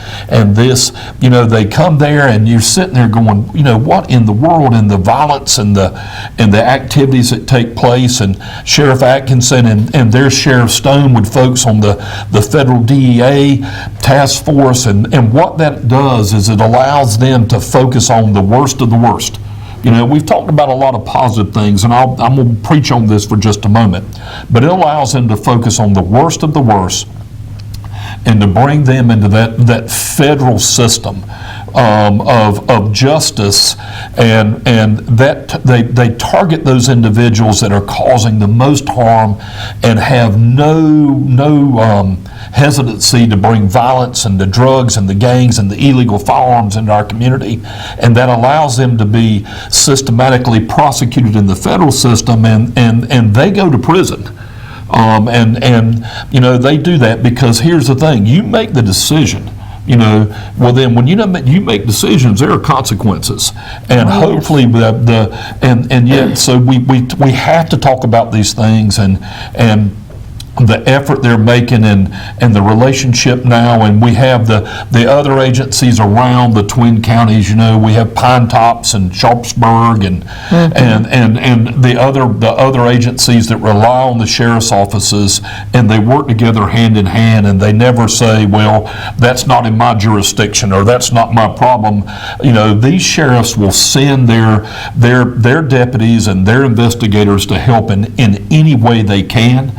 this, they come there, and you're sitting there going, what in the world, and the violence and the activities that take place. And Sheriff Atkinson and their Sheriff Stone would focus on the federal DEA task force, and what that does is it allows them to focus on the worst of the worst. You know, we've talked about a lot of positive things, and I'm going to preach on this for just a moment, but it allows them to focus on the worst of the worst and to bring them into that federal system of justice, and that they target those individuals that are causing the most harm and have no hesitancy to bring violence and the drugs and the gangs and the illegal firearms into our community, and that allows them to be systematically prosecuted in the federal system, and they go to prison. And you know, they do that because here's the thing: you make the decision. You know, well then, when you make decisions, there are consequences, and hopefully and yet, so we have to talk about these things and the effort they're making and the relationship now, and we have the other agencies around the Twin Counties. You know, we have Pine Tops and Sharpsburg and the other agencies that rely on the sheriff's offices, and they work together hand in hand, and they never say, well, that's not in my jurisdiction or that's not my problem. You know, these sheriffs will send their deputies and their investigators to help in any way they can.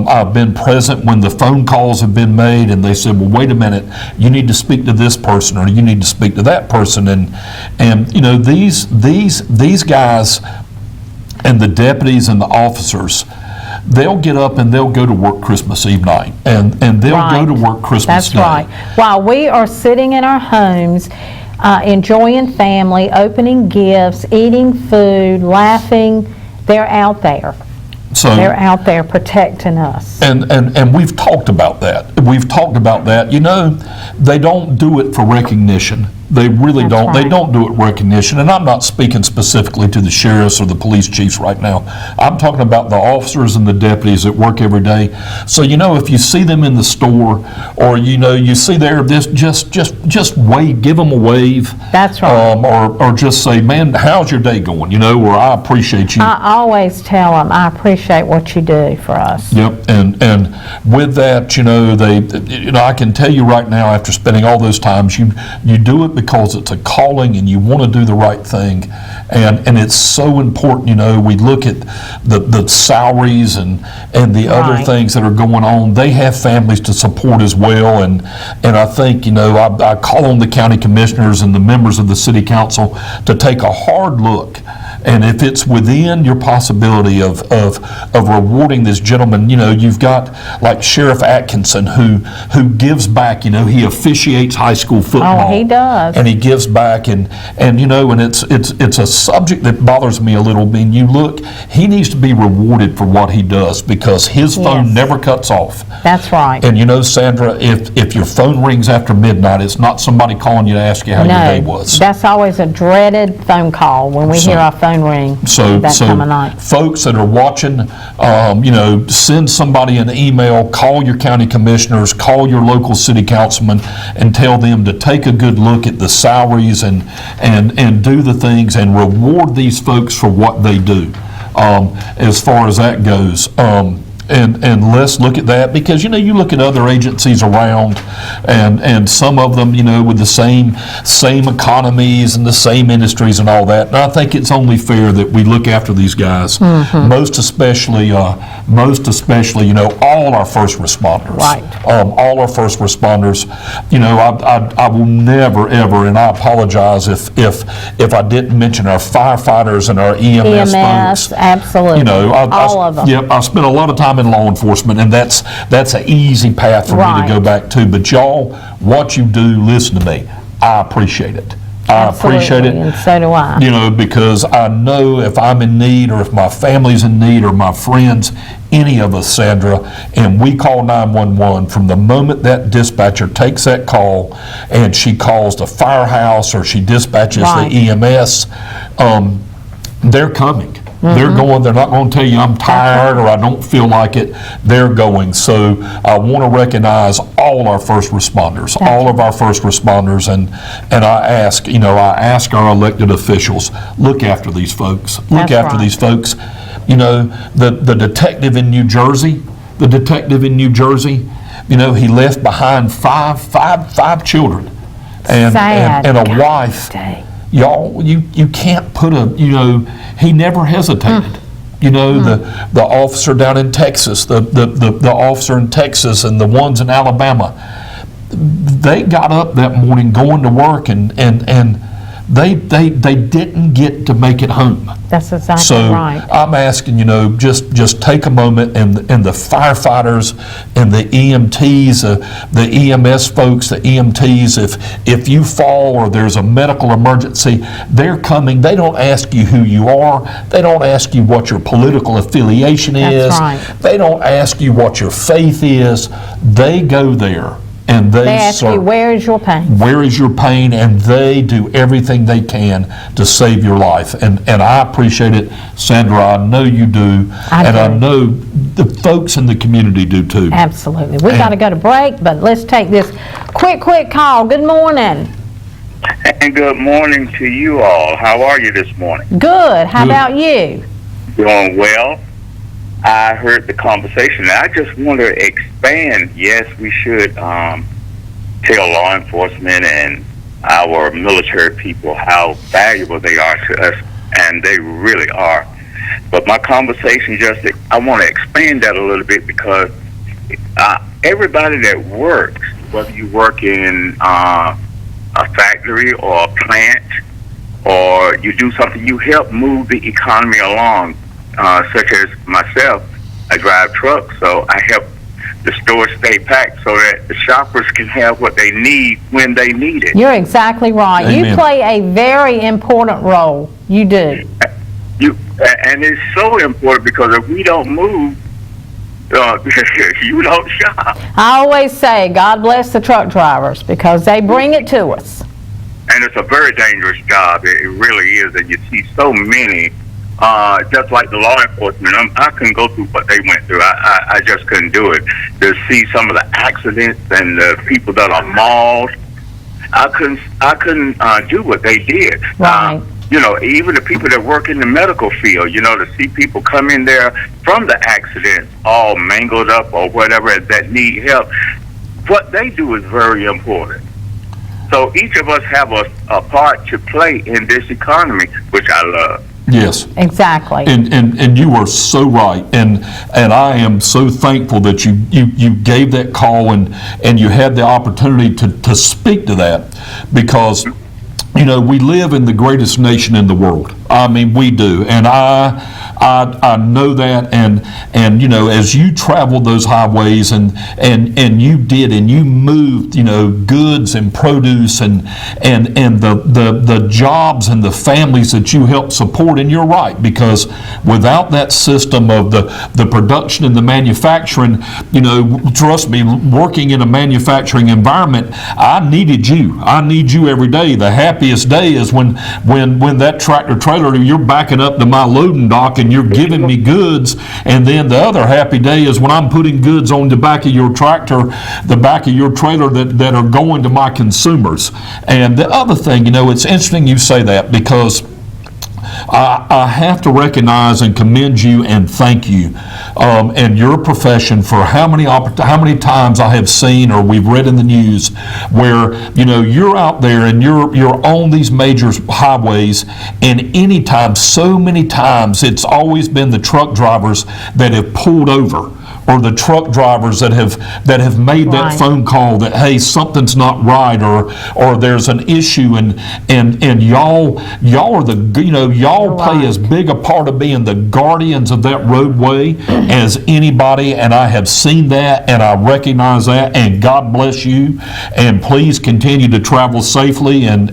I've been present when the phone calls have been made and they said, well, wait a minute, you need to speak to this person or you need to speak to that person. And you know, these guys and the deputies and the officers, they'll get up and they'll go to work Christmas Eve night, and they'll go to work Christmas Day. That's right. While we are sitting in our homes, enjoying family, opening gifts, eating food, laughing, they're out there. So they're out there protecting us. And we've talked about that. We've talked about that. You know, they don't do it for recognition. They really don't. right. They don't do it recognition. And I'm not speaking specifically to the sheriffs or the police chiefs right now. I'm talking about the officers and the deputies that work every day. So, you know, if you see them in the store or, you know, you see there, just wave, give them a wave. That's right. Or just say, man, how's your day going? You know, or I appreciate you. I always tell them, I appreciate what you do for us. Yep, and with that, you know, I can tell you right now, after spending all those times, you do it because it's a calling and you want to do the right thing, and it's so important. You know, we look at the salaries and the other things that are going on. They have families to support as well, and I think, you know, I call on the county commissioners and the members of the city council to take a hard look. And if it's within your possibility of rewarding this gentleman, you know, you've got like Sheriff Atkinson who gives back. You know, he officiates high school football. Oh, he does. And he gives back, and you know, and it's a subject that bothers me a little. I mean, you look, he needs to be rewarded for what he does because his phone never cuts off. That's right. And you know, Sandra, if your phone rings after midnight, it's not somebody calling you to ask you how your day was. That's always a dreaded phone call when we hear our phone ring that time of night. Folks that are watching, you know, send somebody an email, call your county commissioners, call your local city councilman, and tell them to take a good look at the salaries and do the things and reward these folks for what they do, as far as that goes. And let's look at that, because, you know, you look at other agencies around and some of them, you know, with the same economies and the same industries and all that. And I think it's only fair that we look after these guys, most especially, you know, all our first responders. Right. All our first responders. You know, I will never, ever, and I apologize if I didn't mention our firefighters and our EMS folks. Absolutely. You know, all of them. Yep, I spent a lot of time in law enforcement, and that's an easy path for me to go back to. But y'all, what you do, listen to me, I appreciate it. I appreciate it. And so do I. You know, because I know if I'm in need or if my family's in need or my friends, any of us, Sandra, and we call 911, from the moment that dispatcher takes that call and she calls the firehouse or she dispatches the EMS, they're coming. They're going, they're not going to tell you I'm tired or I don't feel like it. They're going. So I want to recognize all our first responders, all of our first responders, and I ask, you know, our elected officials, look after these folks. Look after these folks. You know, the detective in New Jersey, you know, he left behind five children and a wife y'all, you can't put he never hesitated. The officer down in Texas, the officer in Texas and the ones in Alabama, they got up that morning going to work and they didn't get to make it home. That's exactly So right. I'm asking, just take a moment and the firefighters and the EMTs, the EMS folks, the EMTs, if you fall or there's a medical emergency, they're coming. They don't ask you who you are. They don't ask you what your political affiliation is. That's right. They don't ask you what your faith is. They go there and They ask you, serve. where is your pain? Where is your pain? And they do everything they can to save your life. And I appreciate it, Sandra. I know you do. I know the folks in the community do too. Absolutely. We got to go to break, but let's take this quick call. Good morning. And good morning to you all. How are you this morning? Good. How about you? Doing well. I heard the conversation. I just want to expand. Yes, we should tell law enforcement and our military people how valuable they are to us, and they really are. But my conversation I want to expand that a little bit because everybody that works, whether you work in a factory or a plant or you do something, you help move the economy along. Such as myself, I drive trucks, so I help the store stay packed so that the shoppers can have what they need when they need it. You're exactly right. Amen. You play a very important role. You do. And it's so important because if we don't move, you don't shop. I always say, God bless the truck drivers because they bring it to us. And it's a very dangerous job. It really is. And you see so many. Just like the law enforcement, I couldn't go through what they went through. I just couldn't do it. To see some of the accidents and the people that are mauled, I couldn't do what they did. Right. Even the people that work in the medical field, to see people come in there from the accidents all mangled up or whatever that need help, what they do is very important. So each of us have a part to play in this economy, which I love. Yes. Exactly. And you are so right. And I am so thankful that you gave that call and you had the opportunity to speak to that because, we live in the greatest nation in the world. I mean, we do. And I know that. And as you traveled those highways and you moved, goods and produce and the jobs and the families that you helped support. And you're right, because without that system of the production and the manufacturing, trust me, working in a manufacturing environment, I needed you. I need you every day. The happiest day is when that tractor trailer, you're backing up to my loading dock and you're giving me goods, and then the other happy day is when I'm putting goods on the back of your tractor, the back of your trailer that are going to my consumers. And the other thing, it's interesting you say that because I have to recognize and commend you and thank you and your profession for how many times I have seen or we've read in the news where you're out there and you're on these major highways, and anytime, so many times, it's always been the truck drivers that have pulled over, or the truck drivers that have made that phone call that, hey, something's not right, or there's an issue, and y'all are y'all play as big a part of being the guardians of that roadway as anybody, and I have seen that and I recognize that, and God bless you, and please continue to travel safely, and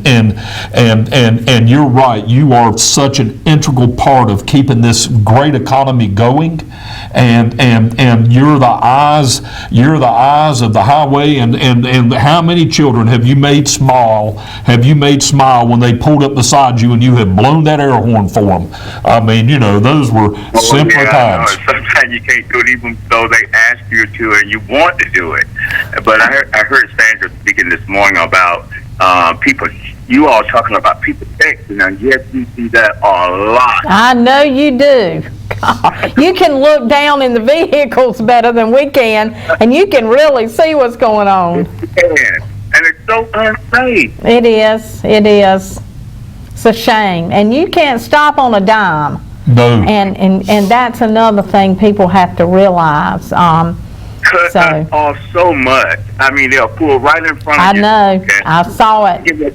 you're right, you are such an integral part of keeping this great economy going, and you're the eyes of the highway, and how many children have you made smile when they pulled up beside you and you have blown that air horn for them? I mean, those were simpler times. Sometimes you can't do it even though they ask you to and you want to do it. But I heard Sandra speaking this morning about people, you all talking about people texting, and yes, you see that a lot. I know you do. You can look down in the vehicles better than we can, and you can really see what's going on. And it's so unsafe. It is. It's a shame. And you can't stop on a dime. No. And that's another thing people have to realize. Cut us off so much. I mean, they'll pull right in front I of you. know. I saw it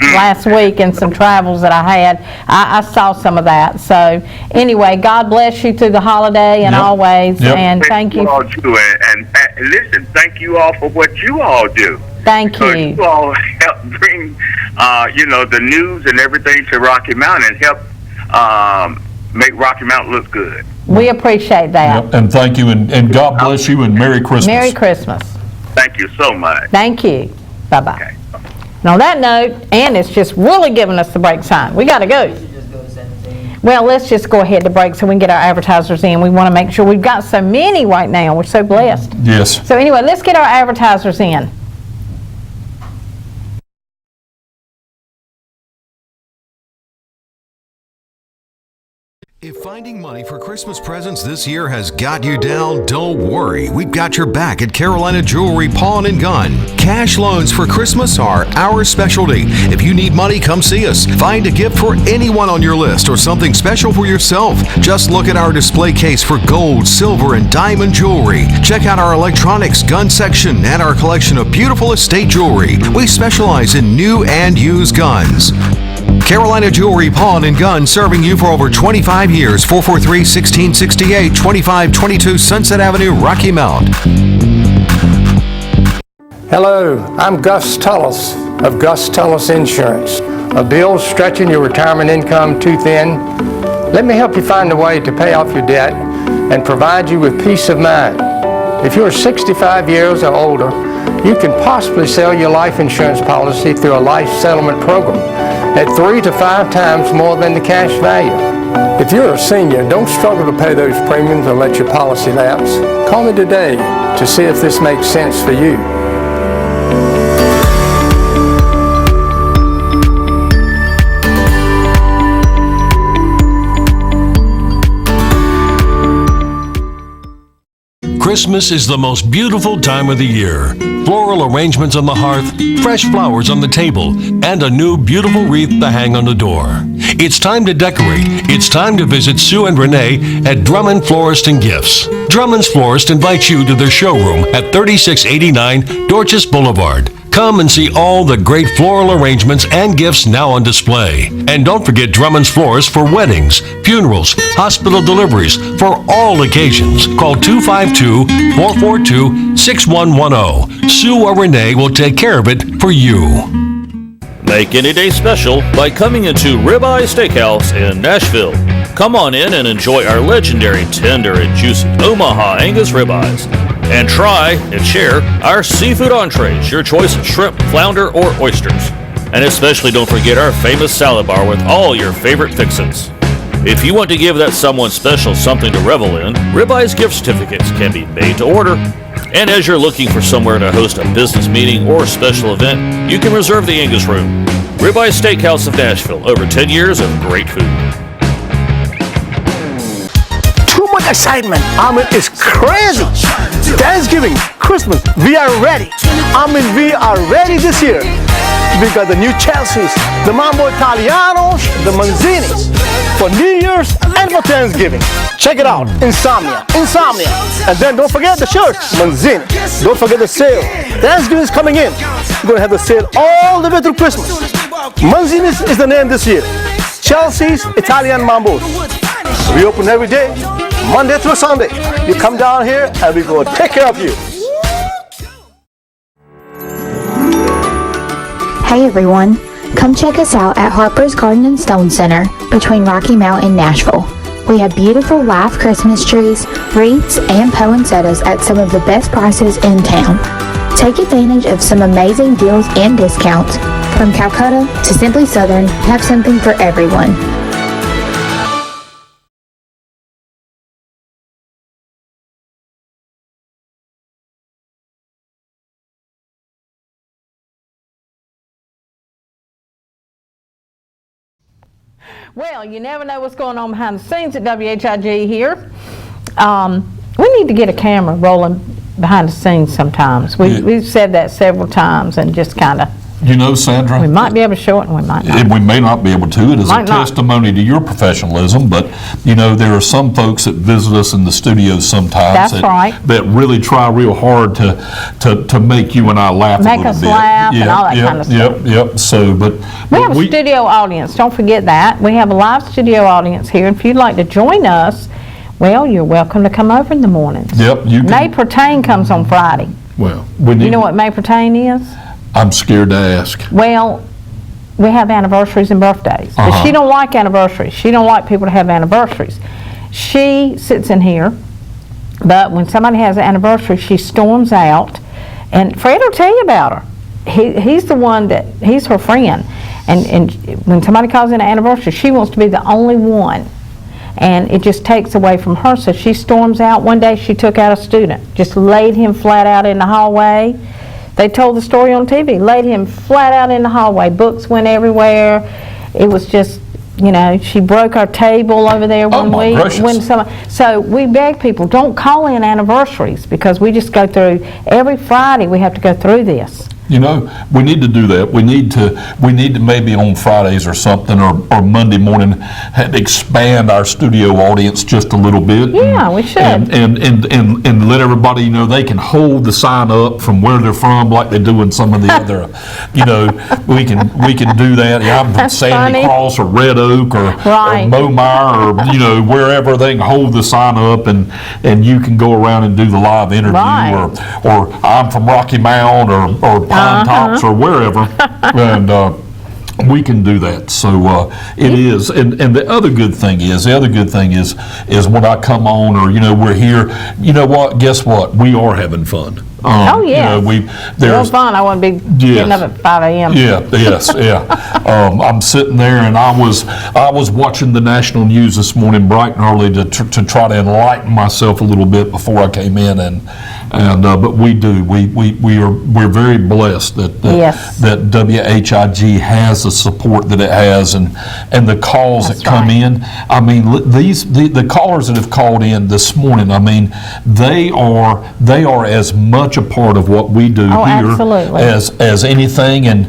last week in some travels that I had. I saw some of that. So anyway, God bless you through the holiday and always. And thank you. All do. And listen, thank you all for what you all do. Thank you. You all help bring, the news and everything to Rocky Mountain and help make Rocky Mountain look good. We appreciate that. Yep, and thank you, and God bless you, and Merry Christmas. Merry Christmas. Thank you so much. Thank you. Bye-bye. And on that note, and it's just really giving us the break sign. We got to go. Well, let's just go ahead to break so we can get our advertisers in. We want to make sure we've got so many right now. We're so blessed. Yes. So anyway, let's get our advertisers in. If finding money for Christmas presents this year has got you down, don't worry. We've got your back at Carolina Jewelry Pawn and Gun. Cash loans for Christmas are our specialty. If you need money, come see us. Find a gift for anyone on your list or something special for yourself. Just look at our display case for gold, silver, and diamond jewelry. Check out our electronics gun section and our collection of beautiful estate jewelry. We specialize in new and used guns. Carolina Jewelry Pawn and Gun, serving you for over 25 years. 443-1668, 2522 Sunset Avenue, Rocky Mount. Hello, I'm Gus Tullis of Gus Tullis Insurance. A bill stretching your retirement income too thin? Let me help you find a way to pay off your debt and provide you with peace of mind. If you're 65 years or older, you can possibly sell your life insurance policy through a life settlement program at 3 to 5 times more than the cash value. If you're a senior, don't struggle to pay those premiums or let your policy lapse. Call me today to see if this makes sense for you. Christmas is the most beautiful time of the year. Floral arrangements on the hearth, fresh flowers on the table, and a new beautiful wreath to hang on the door. It's time to decorate. It's time to visit Sue and Renee at Drummond Florist and Gifts. Drummond's Florist invites you to their showroom at 3689 Dorchester Boulevard. Come and see all the great floral arrangements and gifts now on display. And don't forget Drummond's Florist for weddings, funerals, hospital deliveries, for all occasions. Call 252-442-6110. Sue or Renee will take care of it for you. Make any day special by coming into Ribeye Steakhouse in Nashville. Come on in and enjoy our legendary tender and juicy Omaha Angus ribeyes. And try and share our seafood entrees, your choice of shrimp, flounder, or oysters. And especially don't forget our famous salad bar with all your favorite fixins. If you want to give that someone special something to revel in, Ribeye's gift certificates can be made to order. And as you're looking for somewhere to host a business meeting or special event, you can reserve the Angus Room. Ribeye Steakhouse of Nashville, over 10 years of great food. Too much excitement. I mean, it's crazy. Thanksgiving, Christmas, we are ready. I mean, we are ready this year. We got the new Chelsea's, the Mambo Italianos, the Manzinis for New Year's and for Thanksgiving. Check it out, Insomnia. And then don't forget the shirts, Manzini. Don't forget the sale. Thanksgiving is coming in. We're going to have the sale all the way through Christmas. Manzini's is the name this year. Chelsea's Italian Mambos. We open every day, Monday through Sunday. You come down here and we go take care of you. Hey everyone, come check us out at Harper's Garden and Stone Center between Rocky Mount and Nashville. We have beautiful live Christmas trees, wreaths, and poinsettias at some of the best prices in town. Take advantage of some amazing deals and discounts. From Calcutta to Simply Southern, have something for everyone. Well, you never know what's going on behind the scenes at WHIG here. We need to get a camera rolling behind the scenes sometimes. We've said that several times and just kind of You know, Sandra? We might be able to show it and we might not. We may not be able to. It is a Might not. testimony to your professionalism, but, you know, there are some folks that visit us in the studio sometimes. That's that, right. That really try real hard to make you and I laugh a Make little us bit. laugh and all that kind of stuff. Yep. So, but We have a studio audience, don't forget that. We have a live studio audience here. If you'd like to join us, well, you're welcome to come over in the mornings. Yep, you can. May Pertain comes on Friday. Well, we need. You know what May Pertain is? I'm scared to ask. Well, we have anniversaries and birthdays. But she don't like anniversaries. She don't like people to have anniversaries. She sits in here, but when somebody has an anniversary, she storms out, and Fred will tell you about her. He's the one that, he's her friend. And when somebody calls in an anniversary, she wants to be the only one. And it just takes away from her, so she storms out. One day she took out a student, just laid him flat out in the hallway. They told the story on TV, laid him flat out in the hallway. Books went everywhere. It was just, you know, she broke our table over there one my week. gracious. So we beg people, don't call in anniversaries, because we just go through, every Friday we have to go through this. You know, we need to do that. We need to maybe on Fridays or something, or Monday morning, expand our studio audience just a little bit. Yeah, we should. And let everybody, you know, they can hold the sign up from where they're from, like they do in some of the other, you know, we can do that. Yeah, I'm from That's Sandy funny. Cross or Red Oak or Momire, or, you know, wherever they can hold the sign up, and you can go around and do the live interview, or I'm from Rocky Mount or Pine Tops or wherever, and we can do that. So it is, and the other good thing is when I come on, or, you know, we're here, you know what, guess what, we are having fun. Oh, yeah. You know, Real there's fun. I wouldn't be getting up at 5 a.m. I'm sitting there, and I was watching the national news this morning bright and early to try to enlighten myself a little bit before I came in, but we're very blessed that WHIG has the support that it has, and the calls that come in. I mean, the callers that have called in this morning, I mean, they are as much a part of what we do here as anything, and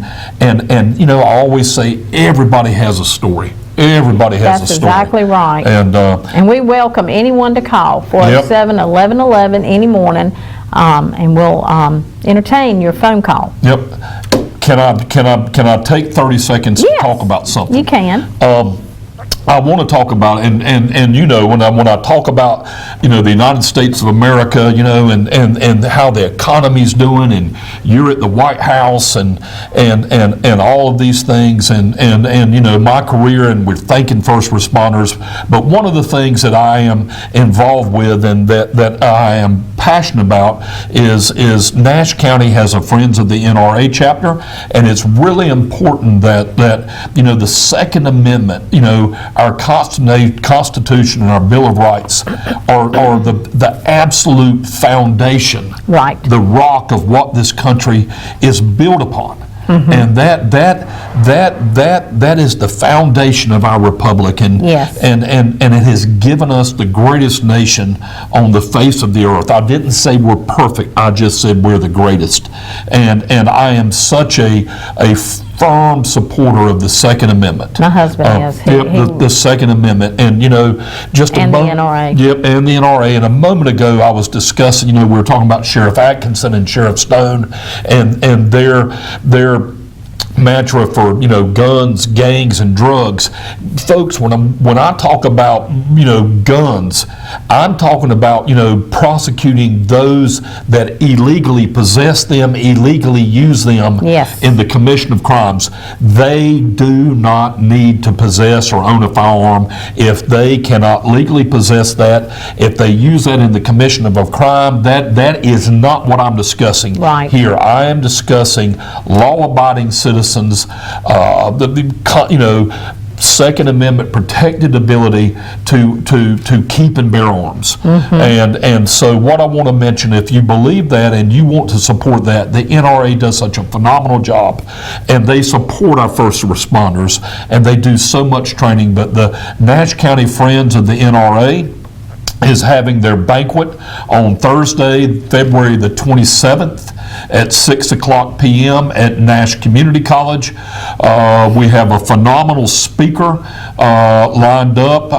you know, I always say everybody has a story. Everybody has a story. That's exactly right. And we welcome anyone to call 407-1111 any morning, and we'll entertain your phone call. Yep. Can I take 30 seconds to talk about something? You can. I want to talk about, and you know, when I talk about, you know, the United States of America, you know, and how the economy's doing, and you're at the White House, and all of these things, and you know, my career, and we're thanking first responders. But one of the things that I am involved with, and that I am passionate about, is Nash County has a Friends of the NRA chapter, and it's really important that you know, the Second Amendment, you know, our Constitution and our Bill of Rights are the absolute foundation, the rock of what this country is built upon. And that is the foundation of our republic, and it has given us the greatest nation on the face of the earth. I didn't say we're perfect, I just said we're the greatest. And I am such a firm supporter of the Second Amendment. My husband is. The Second Amendment, and you know, just and the NRA. Yep, and the NRA. And a moment ago, I was discussing. You know, we were talking about Sheriff Atkinson and Sheriff Stone, and their mantra for, you know, guns, gangs, and drugs. Folks, when I talk about, you know, guns, I'm talking about, you know, prosecuting those that illegally possess them, illegally use them in the commission of crimes. They do not need to possess or own a firearm if they cannot legally possess that. If they use that in the commission of a crime, that is not what I'm discussing here. I am discussing law-abiding citizens, you know, Second Amendment protected ability to keep and bear arms. And so what I want to mention, if you believe that and you want to support that, the NRA does such a phenomenal job, and they support our first responders, and they do so much training. But the Nash County Friends of the NRA is having their banquet on Thursday, February the 27th. at 6 o'clock p.m. at Nash Community College. We have a phenomenal speaker lined up.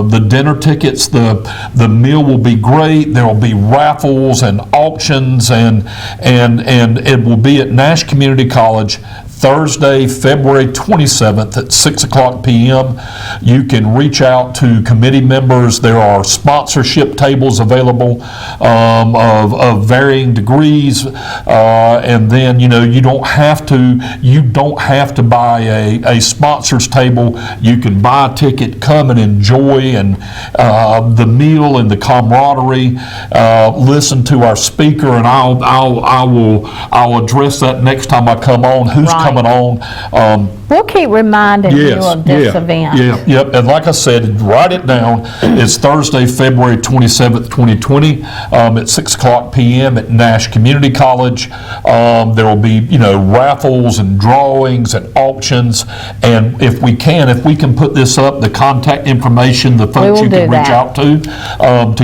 The dinner tickets, the meal will be great. There will be raffles and auctions, and it will be at Nash Community College Thursday, February 27th at 6 o'clock p.m. You can reach out to committee members. There are sponsorship tables available of varying degrees, and then you don't have to buy a sponsors table. You can buy a ticket, come and enjoy and the meal and the camaraderie. Listen to our speaker, and I'll address that next time I come on. Who's coming on? We'll keep reminding you of this event. Yep. And like I said, write it down. It's Thursday, February 27th, 2020, at 6 o'clock p.m. at Nash Community College. There will be, raffles and drawings and auctions. And if we can put this up, the contact information, the folks you can reach out to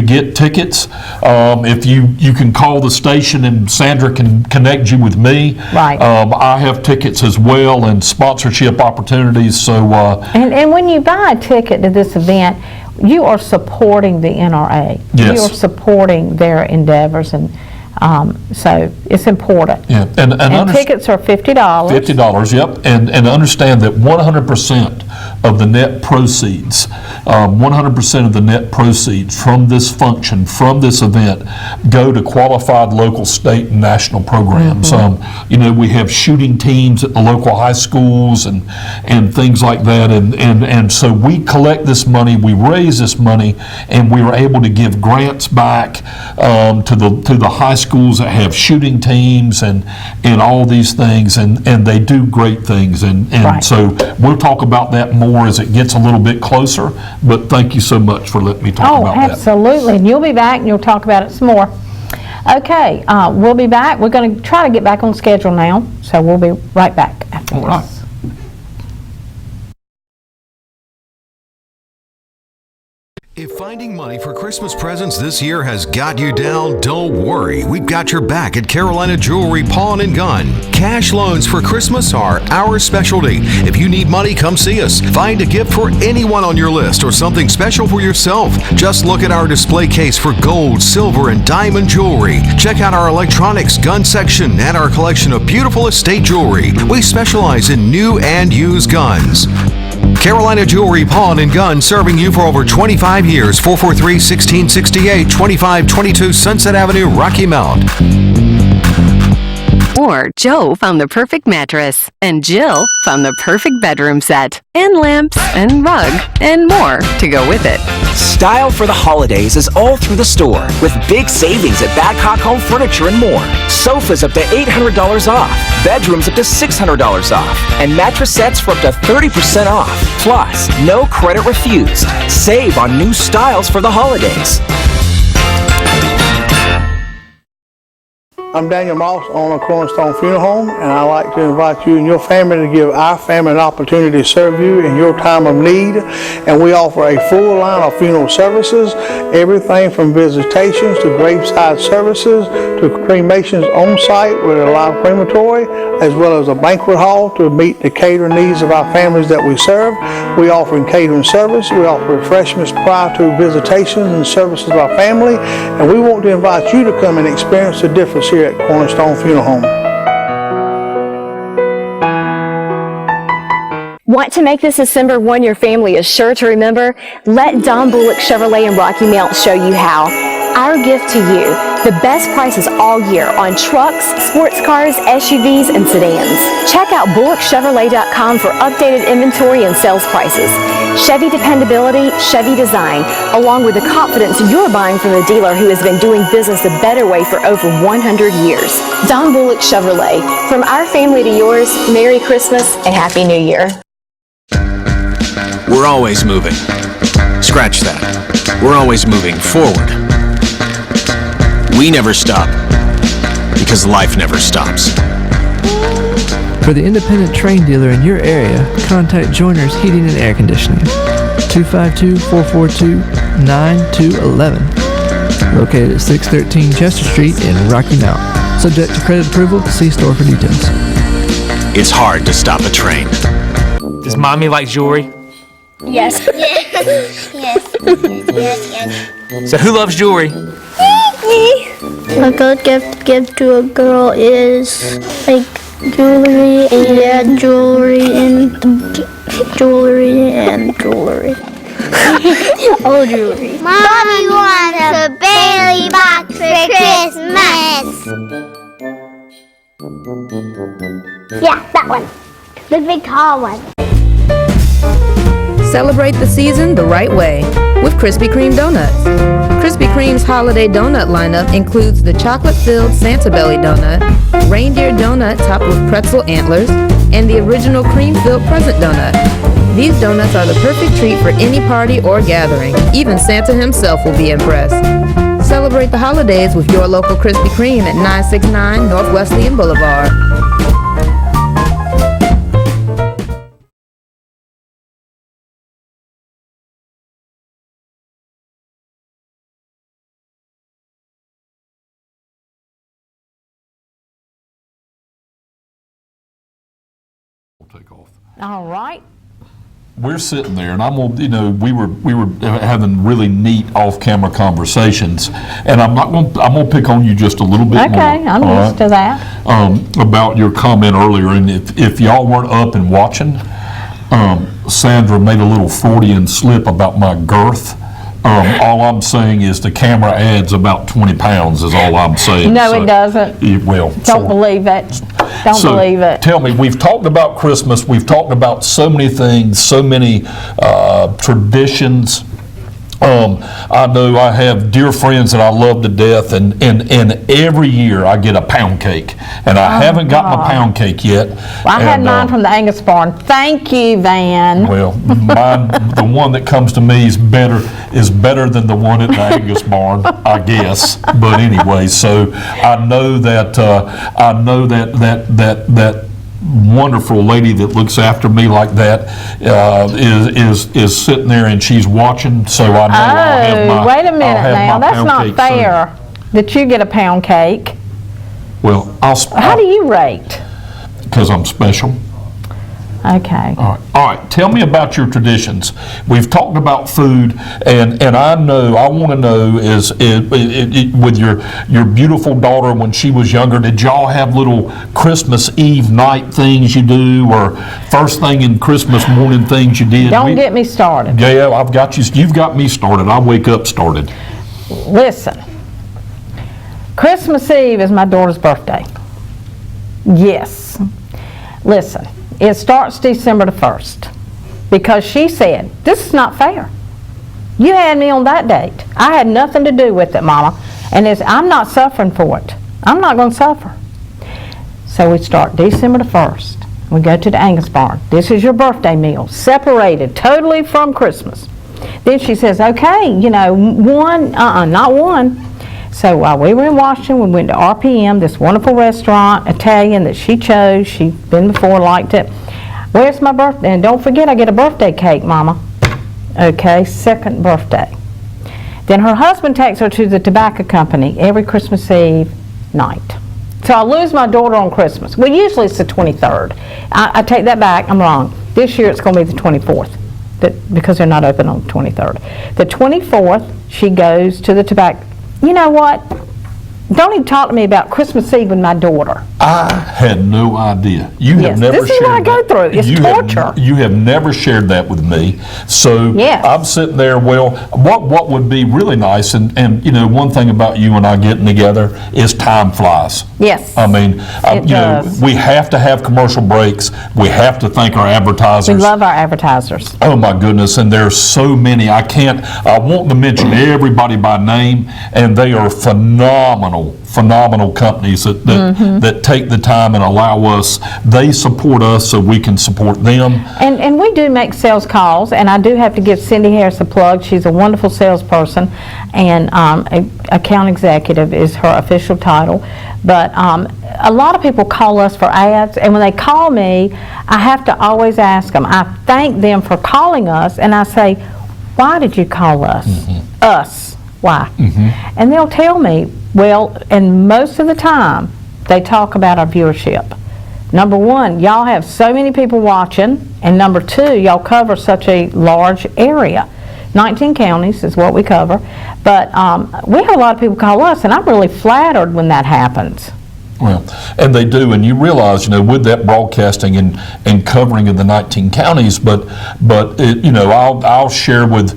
get tickets. If you can call the station and Sandra can connect you with me. Right. I have tickets as well and sponsorship opportunities. So and when you buy a ticket to this event, you are supporting the NRA. Yes. You are supporting their endeavors, and so it's important. Yeah, and tickets are $50. $50, yep, and understand that 100% of the net proceeds, 100% of the net proceeds from this function, from this event, go to qualified local, state, and national programs. We have shooting teams at the local high schools and things like that, and so we collect this money, we raise this money, and we are able to give grants back to the high schools that have shooting teams and all these things, and they do great things, and so we'll talk about that more as it gets a little bit closer, but thank you so much for letting me talk about that. Oh, absolutely, and you'll be back and you'll talk about it some more. Okay, we'll be back. We're going to try to get back on schedule now, so we'll be right back after this. Right. If finding money for Christmas presents this year has got you down, don't worry. We've got your back at Carolina Jewelry Pawn and Gun. Cash loans for Christmas are our specialty. If you need money, come see us. Find a gift for anyone on your list or something special for yourself. Just look at our display case for gold, silver, and diamond jewelry. Check out our electronics gun section and our collection of beautiful estate jewelry. We specialize in new and used guns. Carolina Jewelry Pawn and Gun, serving you for over 25 years. 443-1668, 2522 Sunset Avenue, Rocky Mount. Or Joe found the perfect mattress, and Jill found the perfect bedroom set, and lamps, and rug, and more to go with it. Style for the holidays is all through the store, with big savings at Badcock Home Furniture and more. Sofas up to $800 off, bedrooms up to $600 off, and mattress sets for up to 30% off. Plus, no credit refused. Save on new styles for the holidays. I'm Daniel Moss, owner of Cornerstone Funeral Home, and I'd like to invite you and your family to give our family an opportunity to serve you in your time of need. And we offer a full line of funeral services, everything from visitations to graveside services to cremations on site with a live crematory, as well as a banquet hall to meet the catering needs of our families that we serve. We offer catering service. We offer refreshments prior to visitations and services of our family. And we want to invite you to come and experience the difference here at Cornerstone Funeral Home. Want to make this December one your family is sure to remember? Let Don Bullock Chevrolet in Rocky Mount show you how. Our gift to you, the best prices all year on trucks, sports cars, SUVs, and sedans. Check out BullockChevrolet.com for updated inventory and sales prices. Chevy dependability, Chevy design, along with the confidence you're buying from the dealer who has been doing business the better way for over 100 years. Don Bullock Chevrolet. From our family to yours, Merry Christmas and Happy New Year. We're always moving. Scratch that. We're always moving forward. We never stop, because life never stops. For the independent Trane dealer in your area, contact Joiners Heating and Air Conditioning, 252-442-9211, located at 613 Chester Street in Rocky Mount. Subject to credit approval. See store for details. It's hard to stop a train. Does mommy like jewelry? Yes. Yes. So who loves jewelry? A good gift to give to a girl is like jewelry and jewelry and jewelry and jewelry. All jewelry. Mommy wants a Bailey box for Christmas. Yeah, that one. The big tall one. Celebrate the season the right way with Krispy Kreme donuts. Krispy Kreme's holiday donut lineup includes the chocolate-filled Santa Belly donut, reindeer donut topped with pretzel antlers, and the original cream-filled present donut. These donuts are the perfect treat for any party or gathering. Even Santa himself will be impressed. Celebrate the holidays with your local Krispy Kreme at 969 North Wesleyan Boulevard. Take off. All right. We're sitting there, and I'm gonna, we were having really neat off-camera conversations, and I'm gonna pick on you just a little bit more. Okay, I'm all used to that. About your comment earlier, and if y'all weren't up and watching, Sandra made a little Freudian slip about my girth. All I'm saying is the camera adds about 20 pounds is all I'm saying. No, it doesn't. Don't believe it. Don't believe it. Tell me, we've talked about Christmas, we've talked about so many things, so many traditions. I know I have dear friends that I love to death, and every year I get a pound cake, and I haven't gotten a pound cake yet. Well, I had mine from the Angus barn. Thank you, Van. Well, mine, the one that comes to me is better than the one at the Angus barn, I guess. But anyway, so I know that wonderful lady that looks after me like that is sitting there, and she's watching, so I know I'll have my wait a minute now. That's not cake fair that you get a pound cake. Well, how do you rate? Because I'm special. Okay. All right. Tell me about your traditions. We've talked about food, and I want to know is with your beautiful daughter when she was younger, did y'all have little Christmas Eve night things you do, or first thing in Christmas morning things you did? Don't get me started. Yeah, I've got you. You've got me started. I wake up started. Listen, Christmas Eve is my daughter's birthday. Yes. Listen. It starts December the 1st because she said, this is not fair. You had me on that date. I had nothing to do with it, Mama, and I'm not suffering for it. I'm not going to suffer. So we start December the 1st. We go to the Angus barn. This is your birthday meal, separated totally from Christmas. Then she says, okay, not one. So while we were in Washington, we went to RPM, this wonderful restaurant, Italian, that she chose. She'd been before, liked it. Where's my birthday? And don't forget, I get a birthday cake, Mama. Okay, second birthday. Then her husband takes her to the tobacco company every Christmas Eve night. So I lose my daughter on Christmas. Well, usually it's the 23rd. I take that back, I'm wrong. This year it's going to be the 24th. Because they're not open on the 23rd. The 24th, she goes to the tobacco. You know what? Don't even talk to me about Christmas Eve with my daughter. I had no idea. You have never shared that. This is what I go through. It's torture. You have never shared that with me. So I'm sitting there, well, what would be really nice, and one thing about you and I getting together is time flies. Yes. I mean, we have to have commercial breaks. We have to thank our advertisers. We love our advertisers. Oh my goodness, and there's so many. I want to mention everybody by name, and they are phenomenal companies that take the time and allow us. They support us so we can support them. And we do make sales calls, and I do have to give Cindy Harris a plug. She's a wonderful salesperson, and account executive is her official title. But a lot of people call us for ads, and when they call me, I have to always ask them. I thank them for calling us, and I say, why did you call us? Us. Why? And they'll tell me. Well, and most of the time, they talk about our viewership. Number one, y'all have so many people watching, and number two, y'all cover such a large area. 19 counties is what we cover, but we have a lot of people call us, and I'm really flattered when that happens. Well, and they do, and you realize, with that broadcasting and covering of the 19 counties, but it, I'll share with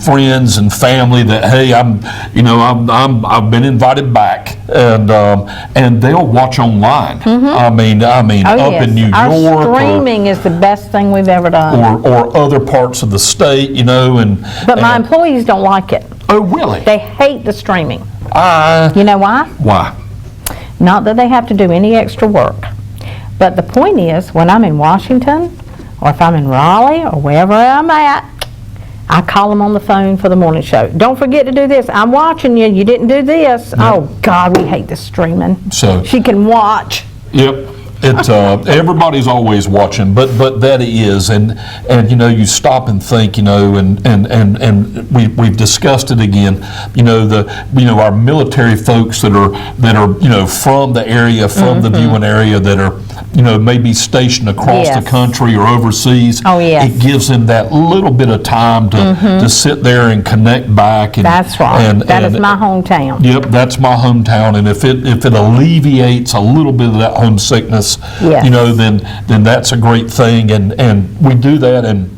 friends and family that, hey, I've been invited back, and they'll watch online. I mean, up in New York. Our streaming is the best thing we've ever done. Or other parts of the state, But my employees don't like it. Oh, really? They hate the streaming. You know why? Why? Not that they have to do any extra work, but the point is, when I'm in Washington, or if I'm in Raleigh, or wherever I'm at, I call them on the phone for the morning show. Don't forget to do this. I'm watching you. You didn't do this. Yep. Oh, God, we hate the streaming. So she can watch. Yep. Everybody's always watching, but that is, and you stop and think, and we've discussed it again, our military folks that are from the area, from the viewing area, that are maybe stationed across the country or overseas. Oh, yes. It gives them that little bit of time to sit there and connect back. And, that's right. That is my hometown. Yep, that's my hometown, and if it alleviates a little bit of that homesickness, then that's a great thing, and we do that. And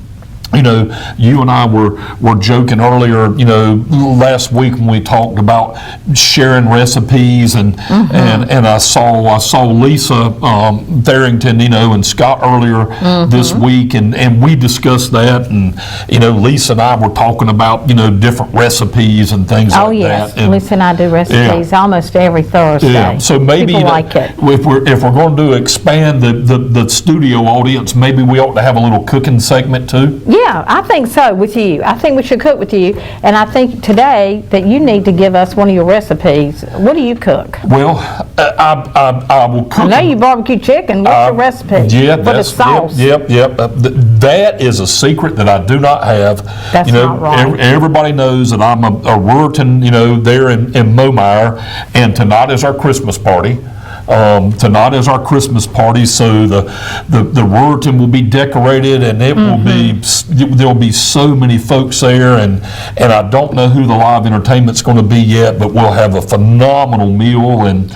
you and I were joking earlier, last week when we talked about sharing recipes, and I saw Lisa Tharrington, and Scott earlier this week, and we discussed that, and Lisa and I were talking about different recipes and things like that. Oh yes, Lisa and I do recipes almost every Thursday. Yeah, so maybe people like it. If we're going to expand the studio audience, maybe we ought to have a little cooking segment too. Yeah, I think so with you. I think we should cook with you. And I think today that you need to give us one of your recipes. What do you cook? Well, I will cook. I know you barbecue chicken. What's your recipe? Yeah, for the sauce? Yep. That is a secret that I do not have. That's not right. Everybody knows that I'm a Ruritan, there in Momire, and tonight is our Christmas party. Tonight is our Christmas party, so the Ruritan will be decorated, and it will be, there'll be so many folks there, and I don't know who the live entertainment's going to be yet, but we'll have a phenomenal meal, and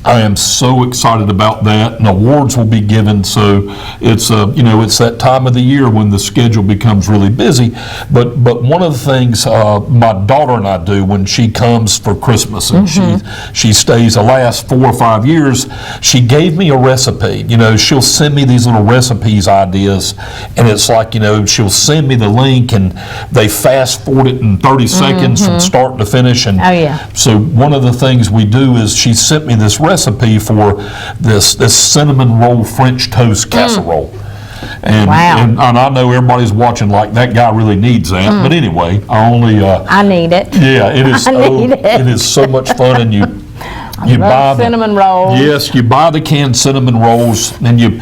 I am so excited about that, and awards will be given, so it's it's that time of the year when the schedule becomes really busy. But one of the things my daughter and I do when she comes for Christmas, and she stays the last 4 or 5 years, she gave me a recipe. She'll send me these little recipes ideas, and it's like, she'll send me the link, and they fast forward it in 30 seconds from start to finish. And so one of the things we do is she sent me this recipe for this cinnamon roll French toast casserole. And, and I know everybody's watching like that guy really needs that, but anyway, I need it. Yeah, it is. It is so much fun, and you buy cinnamon rolls. Yes, you buy the canned cinnamon rolls, and you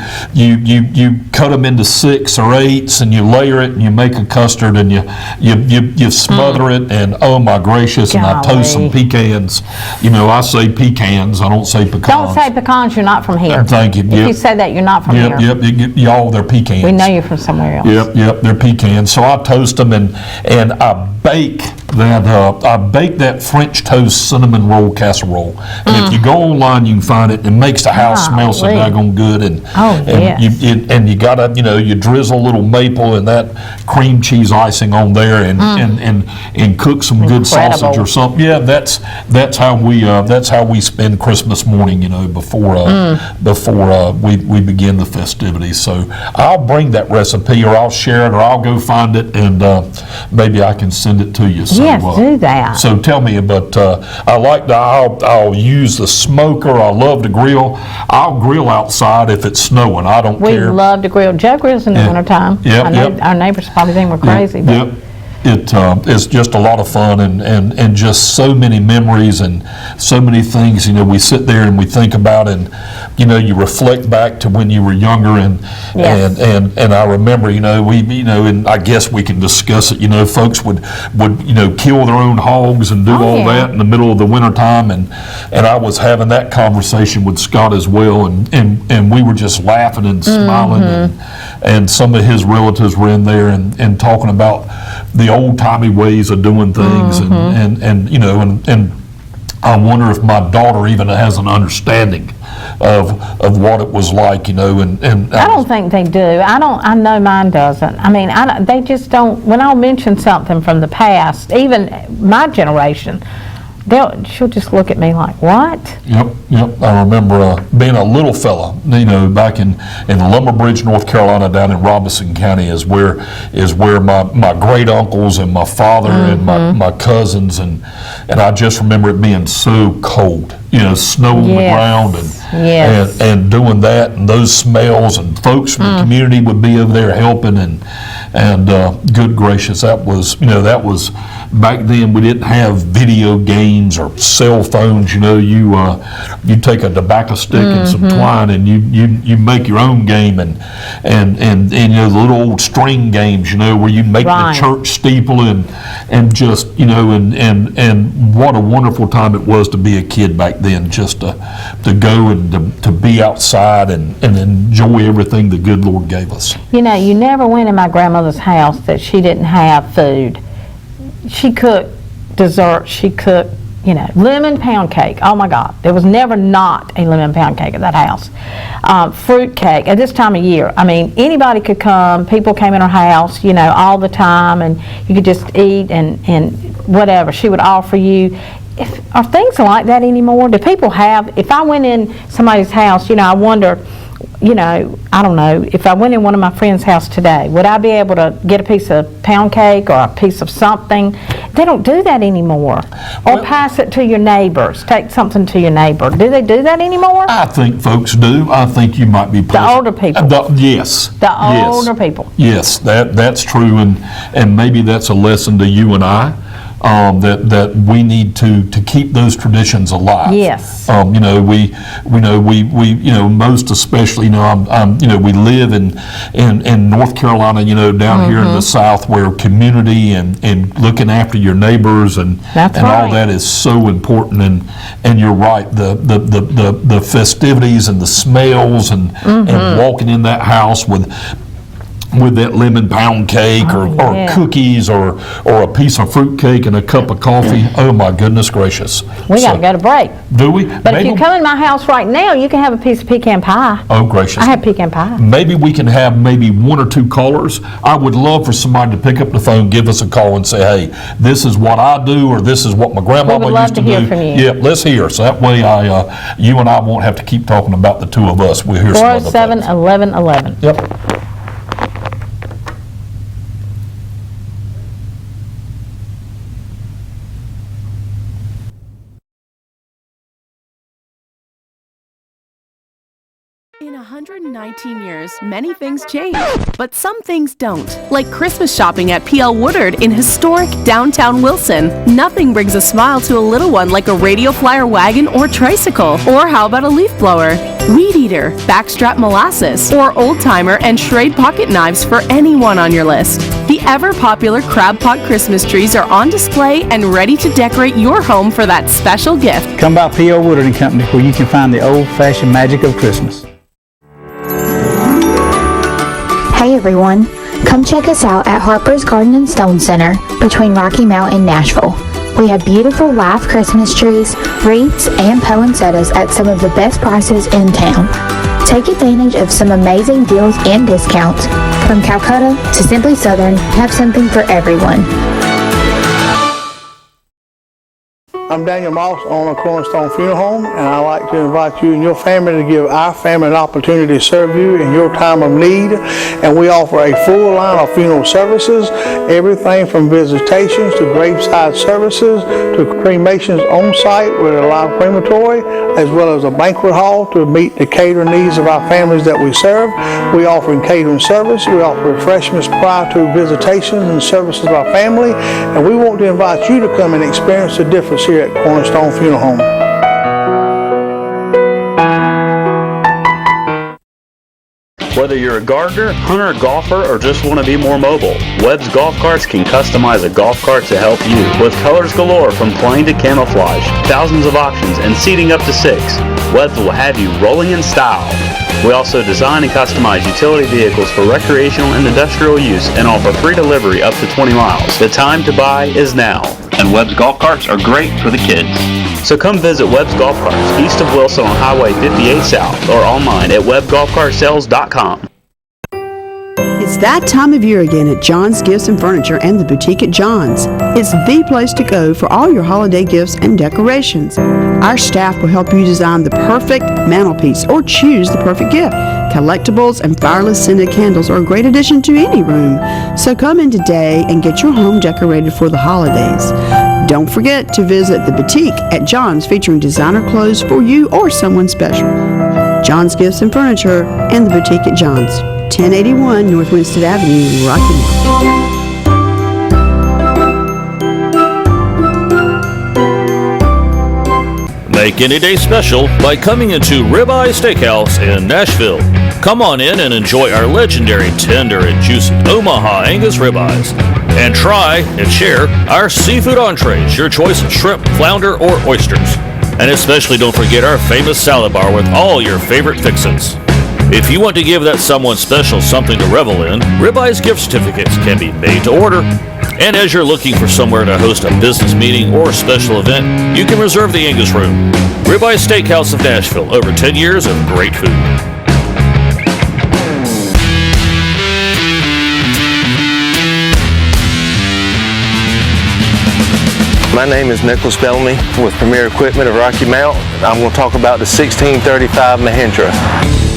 cut them into 6 or 8s, and you layer it, and you make a custard, and you smother it, and oh my gracious, and I toast some pecans. I say pecans, I don't say pecans. Don't say pecans, you're not from here. Thank you. If you say that, you're not from here. Yep, y'all, they're pecans. We know you're from somewhere else. Yep, they're pecans. So I toast them, and I bake that French toast cinnamon roll casserole. And if you go online, you can find it. It makes the house smell so daggone good. And you gotta, you drizzle a little maple and that cream cheese icing on there, and cook some good sausage or something. Yeah, that's how we spend Christmas morning. Before we begin the festivities. So I'll bring that recipe, or I'll share it, or I'll go find it, and maybe I can send it to you. So, yes, do that. So tell me about. I'll use the smoker. I love to grill. I'll grill outside if it's snowing. I don't care. We love to grill. Joe grills in the wintertime. I know our neighbors probably think we're crazy. But it's just a lot of fun and just so many memories and so many things, we sit there and we think about, and, you reflect back to when you were younger, and I remember, and I guess we can discuss it, folks would kill their own hogs and do all that in the middle of the winter time, and I was having that conversation with Scott as well, and we were just laughing and smiling, and some of his relatives were in there and talking about the old-timey ways of doing things, and I wonder if my daughter even has an understanding of what it was like, and I don't think they do. I know mine doesn't. I mean, they just don't. When I'll mention something from the past, even my generation, she'll just look at me like, what? Yep. I remember being a little fella, back in Lumberbridge, North Carolina, down in Robinson County is where my great uncles and my father and my cousins, and I just remember it being so cold, snow on the ground, and doing that, and those smells, and folks from the community would be over there helping, and good gracious, that was back then. We didn't have video games or cell phones. You take a tobacco stick and some twine, and you make your own game, and the little old string games, where you make the church steeple, and just and what a wonderful time it was to be a kid back then, just to go and to be outside and enjoy everything the good Lord gave us. You never went in my grandmother's house that she didn't have food. She cooked dessert, she cooked, lemon pound cake. Oh my God, there was never not a lemon pound cake at that house. Fruit cake at this time of year. I mean, anybody could come. People came in her house, all the time, and you could just eat and whatever. She would offer you. Are things like that anymore? Do people have? If I went in somebody's house, I wonder. I don't know, if I went in one of my friends' house today, would I be able to get a piece of pound cake or a piece of something? They don't do that anymore. Or pass it to your neighbors. Take something to your neighbor. Do they do that anymore? I think folks do. I think you might be the older people. Yes. The older people. Yes, that's true, and maybe that's a lesson to you and I. That we need to keep those traditions alive. Yes. We most especially, we live in North Carolina, down here in the South, where community and looking after your neighbors and all that is so important. And you're right, the festivities and the smells and walking in that house with that lemon pound cake or cookies or a piece of fruit cake and a cup of coffee. Oh my goodness gracious. We got to go to break. Do we? But if you come in my house right now, you can have a piece of pecan pie. Oh gracious. I have pecan pie. Maybe we can have maybe one or two callers. I would love for somebody to pick up the phone, give us a call and say, hey, this is what I do, or this is what my grandmama used to do. We would love to hear from you. Yeah, let's hear. So that way you and I won't have to keep talking about the two of us. We'll hear some other things. 407-1111. Yep. In 119 years, many things change, but some things don't. Like Christmas shopping at P.L. Woodard in historic downtown Wilson. Nothing brings a smile to a little one like a radio flyer wagon or tricycle. Or how about a leaf blower, weed eater, backstrap molasses, or old timer and Schrade pocket knives for anyone on your list. The ever popular crab pot Christmas trees are on display and ready to decorate your home for that special gift. Come by P.L. Woodard and Company, where you can find the old-fashioned magic of Christmas. Hey everyone, come check us out at Harper's Garden and Stone Center between Rocky Mount and Nashville. We have beautiful live Christmas trees, wreaths, and poinsettias at some of the best prices in town. Take advantage of some amazing deals and discounts. From Calcutta to Simply Southern, have something for everyone. I'm Daniel Moss, owner of Cornerstone Funeral Home, and I'd like to invite you and your family to give our family an opportunity to serve you in your time of need. And we offer a full line of funeral services, everything from visitations to graveside services to cremations on site with a live crematory, as well as a banquet hall to meet the catering needs of our families that we serve. We offer catering service. We offer refreshments prior to visitations and services of our family. And we want to invite you to come and experience the difference here at Cornerstone Funeral Home. Whether you're a gardener, hunter, golfer, or just want to be more mobile, Webb's Golf Carts can customize a golf cart to help you. With colors galore from plain to camouflage, thousands of options, and seating up to 6, Webb's will have you rolling in style. We also design and customize utility vehicles for recreational and industrial use and offer free delivery up to 20 miles. The time to buy is now. And Webb's Golf Carts are great for the kids. So come visit Webb's Golf Carts east of Wilson on Highway 58 South or online at webbgolfcartsales.com. It's that time of year again at John's Gifts and Furniture and the Boutique at John's. It's the place to go for all your holiday gifts and decorations. Our staff will help you design the perfect mantelpiece or choose the perfect gift. Collectibles and fireless scented candles are a great addition to any room. So come in today and get your home decorated for the holidays. Don't forget to visit the Boutique at John's, featuring designer clothes for you or someone special. John's Gifts and Furniture and the Boutique at John's, 1081 North Winston Avenue, Rocky Mount. Make any day special by coming into Ribeye Steakhouse in Nashville. Come on in and enjoy our legendary tender and juicy Omaha Angus ribeyes. And try and share our seafood entrees, your choice of shrimp, flounder, or oysters. And especially don't forget our famous salad bar with all your favorite fixins. If you want to give that someone special something to revel in, Ribeye's gift certificates can be made to order. And as you're looking for somewhere to host a business meeting or special event, you can reserve the Angus Room. Ribeye Steakhouse of Nashville, over 10 years of great food. My name is Nicholas Bellamy with Premier Equipment of Rocky Mount. I'm going to talk about the 1635 Mahindra.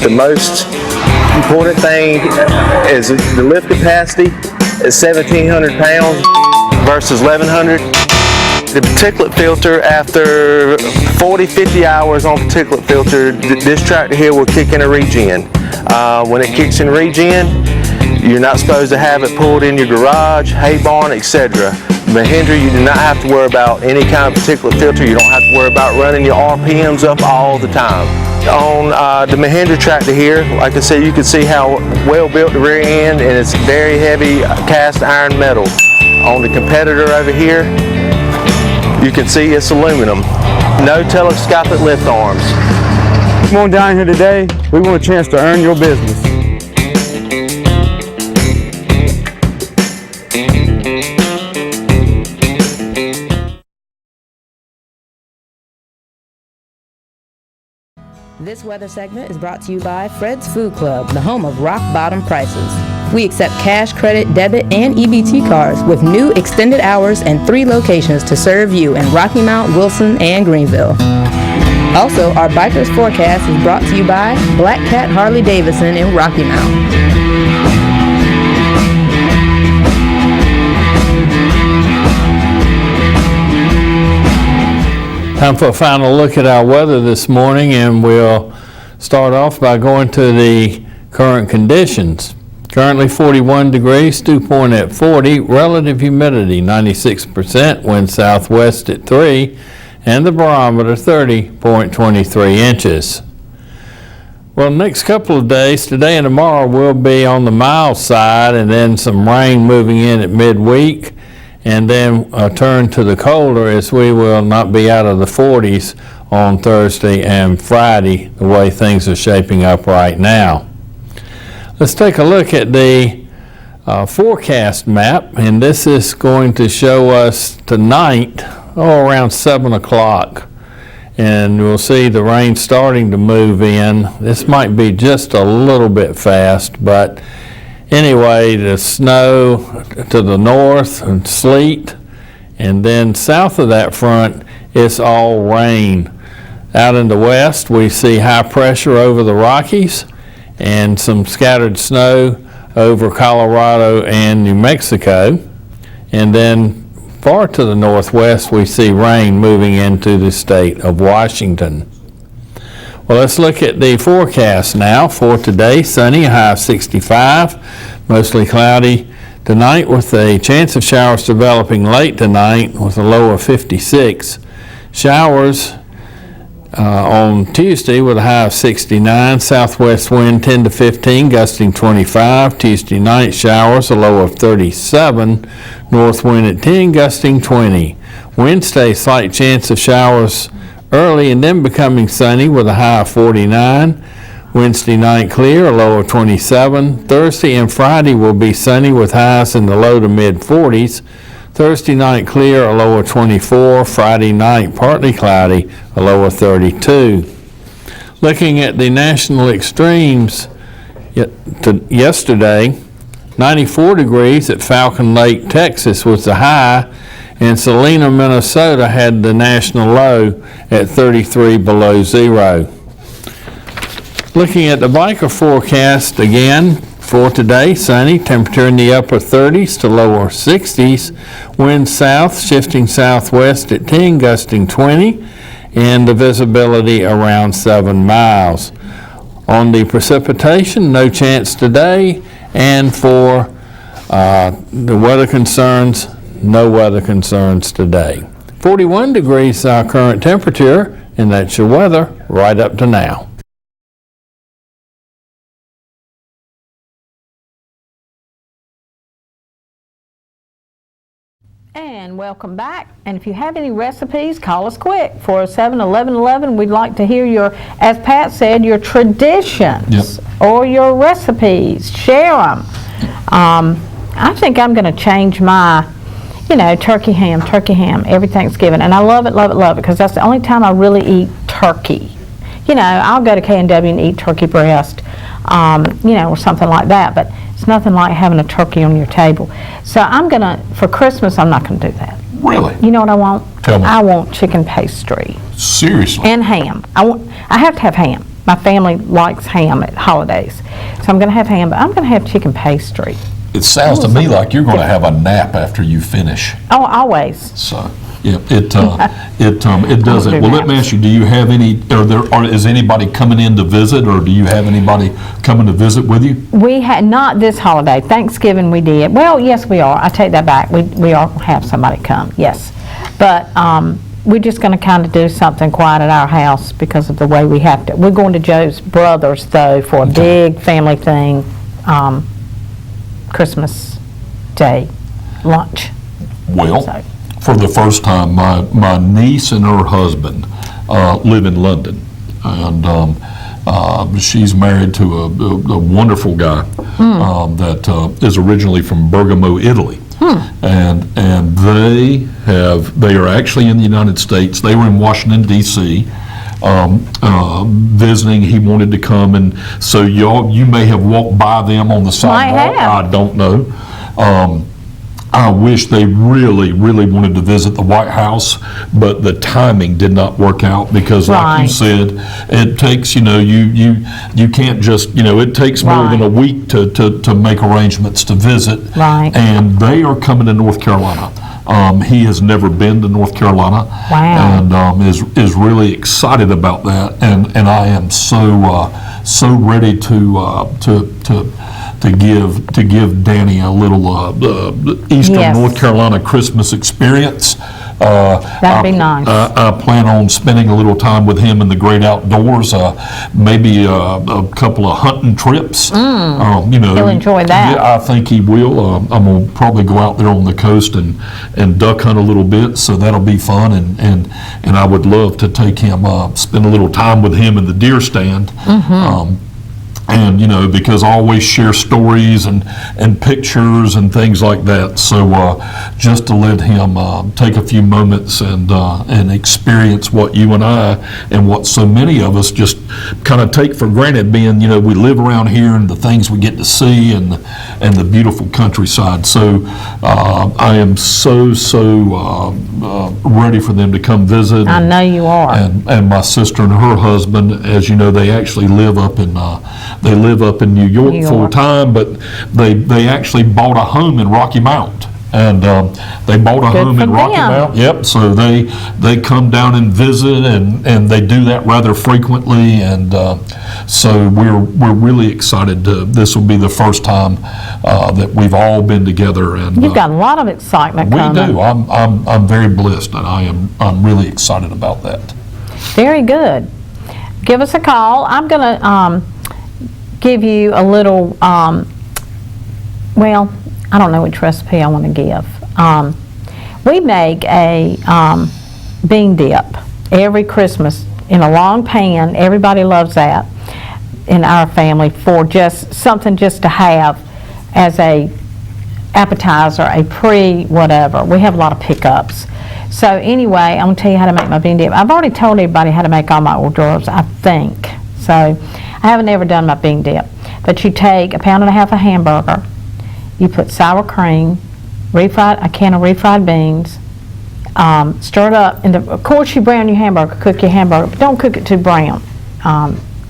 The most important thing is the lift capacity is 1,700 pounds versus 1,100. The particulate filter, after 40-50 hours on particulate filter, this tractor here will kick in a regen. When it kicks in regen, you're not supposed to have it pulled in your garage, hay barn, etc. Mahindra, you do not have to worry about any kind of particulate filter. You don't have to worry about running your RPMs up all the time. On the Mahindra tractor here, like I said, you can see how well built the rear end, and it's very heavy cast iron metal. On the competitor over here, you can see it's aluminum. No telescopic lift arms. Come on down here today. We want a chance to earn your business. This weather segment is brought to you by Fred's Food Club, the home of rock bottom prices. We accept cash, credit, debit, and EBT cards with new extended hours and 3 locations to serve you in Rocky Mount, Wilson, and Greenville. Also, our Biker's Forecast is brought to you by Black Cat Harley Davidson in Rocky Mount. Time for a final look at our weather this morning, and we'll start off by going to the current conditions. Currently 41 degrees, dew point at 40, relative humidity 96%, wind southwest at 3, and the barometer 30.23 inches. Well, next couple of days, today and tomorrow, will be on the mild side, and then some rain moving in at midweek. And then a turn to the colder, as we will not be out of the 40s on Thursday and Friday, the way things are shaping up right now. Let's take a look at the forecast map, and this is going to show us tonight, around 7 o'clock. And we'll see the rain starting to move in. This might be just a little bit fast, but anyway, the snow to the north and sleet, and then south of that front it's all rain. Out in the west, we see high pressure over the Rockies and some scattered snow over Colorado and New Mexico. And then far to the northwest, we see rain moving into the state of Washington. Well, let's look at the forecast now. For today, sunny, a high of 65, mostly cloudy tonight with a chance of showers developing late tonight with a low of 56. Showers on Tuesday with a high of 69, southwest wind 10 to 15, gusting 25. Tuesday night showers, a low of 37, north wind at 10, gusting 20. Wednesday, slight chance of showers early and then becoming sunny with a high of 49. Wednesday night clear, a low of 27. Thursday and Friday will be sunny with highs in the low to mid 40s. Thursday night clear, a low of 24. Friday night partly cloudy, a low of 32. Looking at the national extremes yesterday, 94 degrees at Falcon Lake, Texas was the high, and Salina, Minnesota had the national low at 33 below zero. Looking at the biker forecast again, for today, sunny, temperature in the upper 30s to lower 60s, wind south, shifting southwest at 10, gusting 20, and the visibility around 7 miles. On the precipitation, no chance today, and for the weather concerns, no weather concerns today. 41 degrees our current temperature, and that's your weather right up to now. And welcome back. And if you have any recipes, call us quick. 407-1111. We'd like to hear your, as Pat said, your traditions or your recipes. Share them. I think I'm going to change my, turkey ham every Thanksgiving. And I love it, because that's the only time I really eat turkey. I'll go to K&W and eat turkey breast, or something like that. But it's nothing like having a turkey on your table. So for Christmas, I'm not going to do that. Really? You know what I want? Tell me. I want chicken pastry. Seriously? And ham. I have to have ham. My family likes ham at holidays. So I'm going to have ham, but I'm going to have chicken pastry. It sounds to me like you're going to have a nap after you finish. Oh, always. So, yeah, it does it. Well, let me ask you, do you have any, is anybody coming in to visit, or do you have anybody coming to visit with you? We had, not this holiday. Thanksgiving we did. Well, yes, we are. I take that back. We are have somebody come, yes. But we're just going to kind of do something quiet at our house because of the way we have to. We're going to Joe's brother's, though, for a big family thing, Christmas Day lunch. Well, for the first time, my niece and her husband live in London, and she's married to a wonderful guy that is originally from Bergamo, Italy. And they are actually in the United States. They were in Washington, D.C., visiting. He wanted to come, and so you may have walked by them on the sidewalk. I don't know. I wish they really, really wanted to visit the White House, but the timing did not work out because, like you said, it takes, you can't just, it takes more than a week to make arrangements to visit. And they are coming to North Carolina. He has never been to North Carolina, and is really excited about that. And I am so ready to give Danny a little Eastern North Carolina Christmas experience. That'd be nice. I plan on spending a little time with him in the great outdoors, maybe a couple of hunting trips. He'll enjoy that. Yeah, I think he will. I'm going to probably go out there on the coast and duck hunt a little bit, so that'll be fun. And I would love to take him, spend a little time with him in the deer stand. And, you know, because I always share stories and pictures and things like that. So just to let him take a few moments and experience what you and I and what so many of us just kind of take for granted, being, you know, we live around here and the things we get to see and the beautiful countryside. So I am so ready for them to come visit. I know you are. And my sister and her husband, as you know, they actually live up in New York full time, but they actually bought a home in Rocky Mount. And they bought a home in Rocky Mount. Yep. So they come down and visit, and they do that rather frequently. And so we're really excited. This will be the first time that we've all been together. And you've got a lot of excitement we coming. do. I'm very blessed, and I'm really excited about that. Very good. Give us a call. I'm going to give you a little. Well, I don't know which recipe I want to give. We make a bean dip every Christmas in a long pan. Everybody loves that in our family, for just something just to have as a appetizer, a pre-whatever. We have a lot of pickups. So anyway, I'm going to tell you how to make my bean dip. I've already told everybody how to make all my hors d'oeuvres, I think. So I haven't ever done my bean dip. But you take 1.5 pounds of hamburger, you put sour cream, a can of refried beans, stir it up. Of course, you brown your hamburger, cook your hamburger, but don't cook it too brown.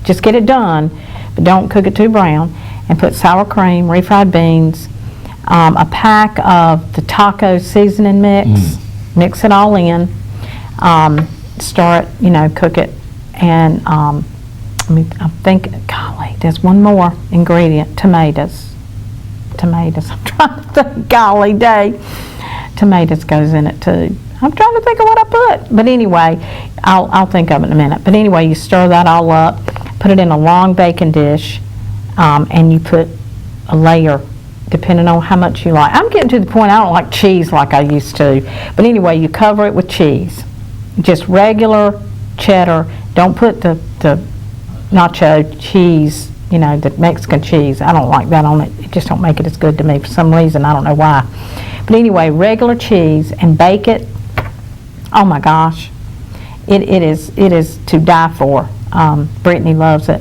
Just get it done, but don't cook it too brown. And put sour cream, refried beans, a pack of the taco seasoning mix. Mix it all in. Stir it, you know, cook it, and I think, golly, there's one more ingredient: tomatoes. I'm trying to think, golly day. Tomatoes goes in it too. I'm trying to think of what I put. But anyway, I'll think of it in a minute. But anyway, you stir that all up, put it in a long baking dish, and you put a layer depending on how much you like. I'm getting to the point I don't like cheese like I used to. But anyway, you cover it with cheese. Just regular cheddar. Don't put the nacho cheese, you know, the Mexican cheese. I don't like that on it. It just don't make it as good to me for some reason. I don't know why. But anyway, regular cheese, and bake it. Oh my gosh. It is to die for. Brittany loves it.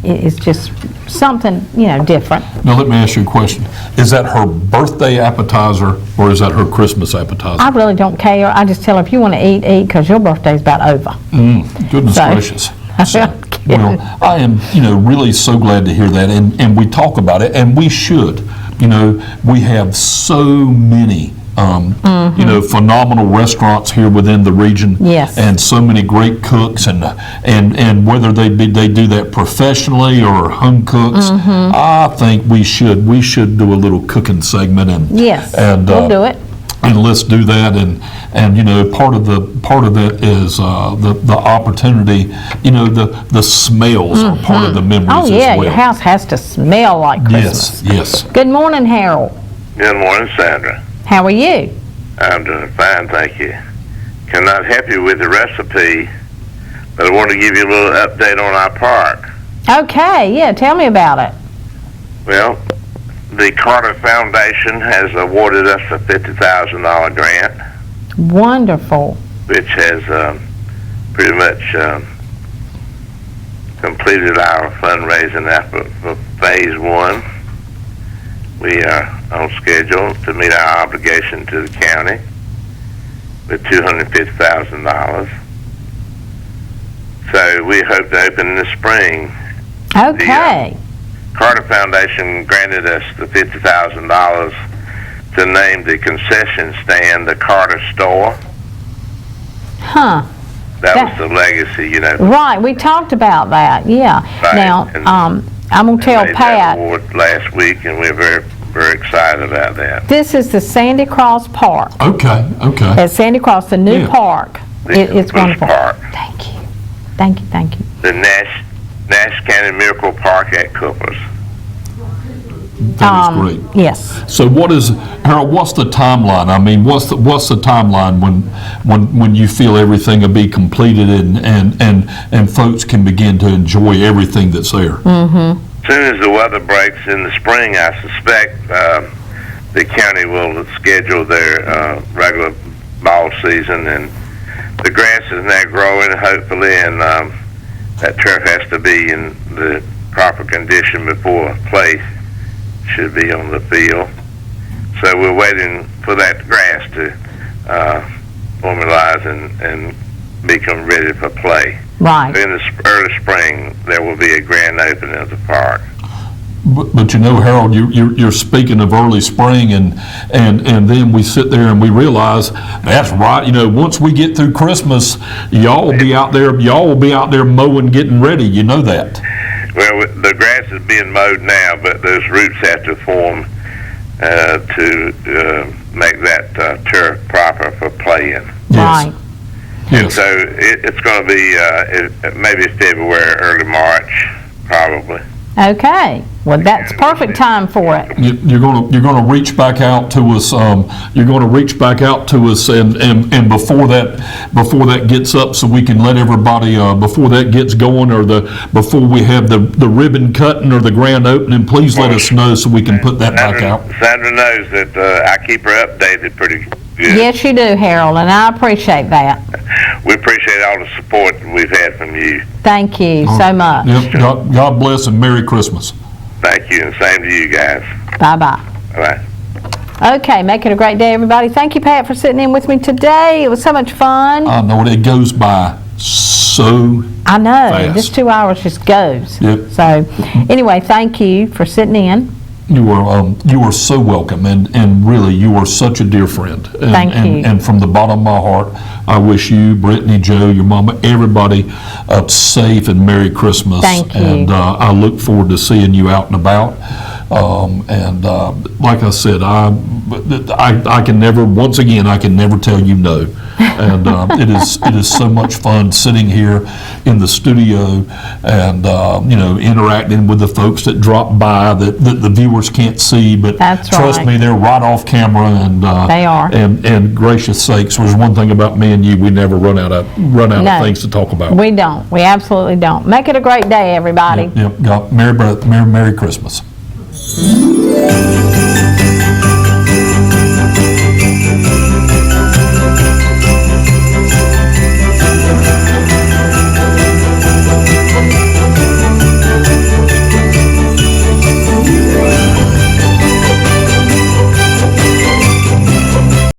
It is just something, you know, different. Now let me ask you a question. Is that her birthday appetizer, or is that her Christmas appetizer? I really don't care. I just tell her, if you want to eat, because your birthday's about over. Goodness gracious. So, well, I am, you know, really so glad to hear that, and we talk about it, and we should. You know, we have so many you know, phenomenal restaurants here within the region. Yes. And so many great cooks, and whether they do that professionally or home cooks, I think we should do a little cooking segment, and we'll do it. And let's do that, and you know, part of that is the opportunity. You know, the smells are part of the memories as well. Your house has to smell like Christmas. Yes. Good morning, Harold. Good morning, Sandra. How are you? I'm doing fine, thank you. Cannot help you with the recipe, but I want to give you a little update on our park. Okay, yeah, tell me about it. Well, the Carter Foundation has awarded us a $50,000 grant. Wonderful. Which has pretty much completed our fundraising effort for phase 1. We are on schedule to meet our obligation to the county with $250,000. So we hope to open in the spring. Okay. The Carter Foundation granted us the $50,000 to name the concession stand the Carter Store. Huh. That was the legacy, you know. Right, we talked about that, yeah. Right. Now, I'm going to tell made Pat. that award last week, and we're very, very excited about that. This is the Sandy Cross Park. Okay. At Sandy Cross, the new park. It's wonderful. Park. Thank you. The Nash County Miracle Park at Coopers. That is great. Yes. So Harold, what's the timeline? I mean, what's the timeline when you feel everything will be completed and folks can begin to enjoy everything that's there? Mm-hmm. As soon as the weather breaks in the spring, I suspect the county will schedule their regular ball season, and the grass is now growing, hopefully, and that turf has to be in the proper condition before play should be on the field. So we're waiting for that grass to formalize and become ready for play. Right. In the early spring, there will be a grand opening of the park. But you know, Harold, you're speaking of early spring, and then we sit there and we realize that's right. You know, once we get through Christmas, y'all will be out there. Y'all will be out there mowing, getting ready. You know that. Well, the grass is being mowed now, but those roots have to form to make that turf proper for playing. Right. Yes. So it's going to be maybe February, early March, probably. Okay. Well, that's perfect time for it. You're gonna reach back out to us. You're gonna reach back out to us, and before that gets up, so we can let everybody before that gets going, or before we have the ribbon cutting or the grand opening. Please let us know so we can put that back out. Sandra knows that I keep her updated pretty good. Yes, you do, Harold, and I appreciate that. We appreciate all the support that we've had from you. Thank you so much. Yep. God bless and Merry Christmas. Thank you, and same to you guys. Bye-bye. Bye-bye. Okay, make it a great day, everybody. Thank you, Pat, for sitting in with me today. It was so much fun. I know it goes by so I know. fast. This 2 hours just goes. Yep. So, anyway, thank you for sitting in. You are so welcome, and really, you are such a dear friend. And, Thank you. And from the bottom of my heart, I wish you, Brittany, Joe, your mama, everybody a safe and Merry Christmas. Thank you. And I look forward to seeing you out and about. Like I said, I can never, once again, I can never tell you no. And it is so much fun sitting here in the studio and interacting with the folks that drop by that the viewers can't see, but That's trust right. me, they're right off camera. And They are. And gracious sakes, there's one thing about me and you: we never run out of No. things to talk about. We don't. We absolutely don't. Make it a great day, everybody. Yep. Merry Christmas.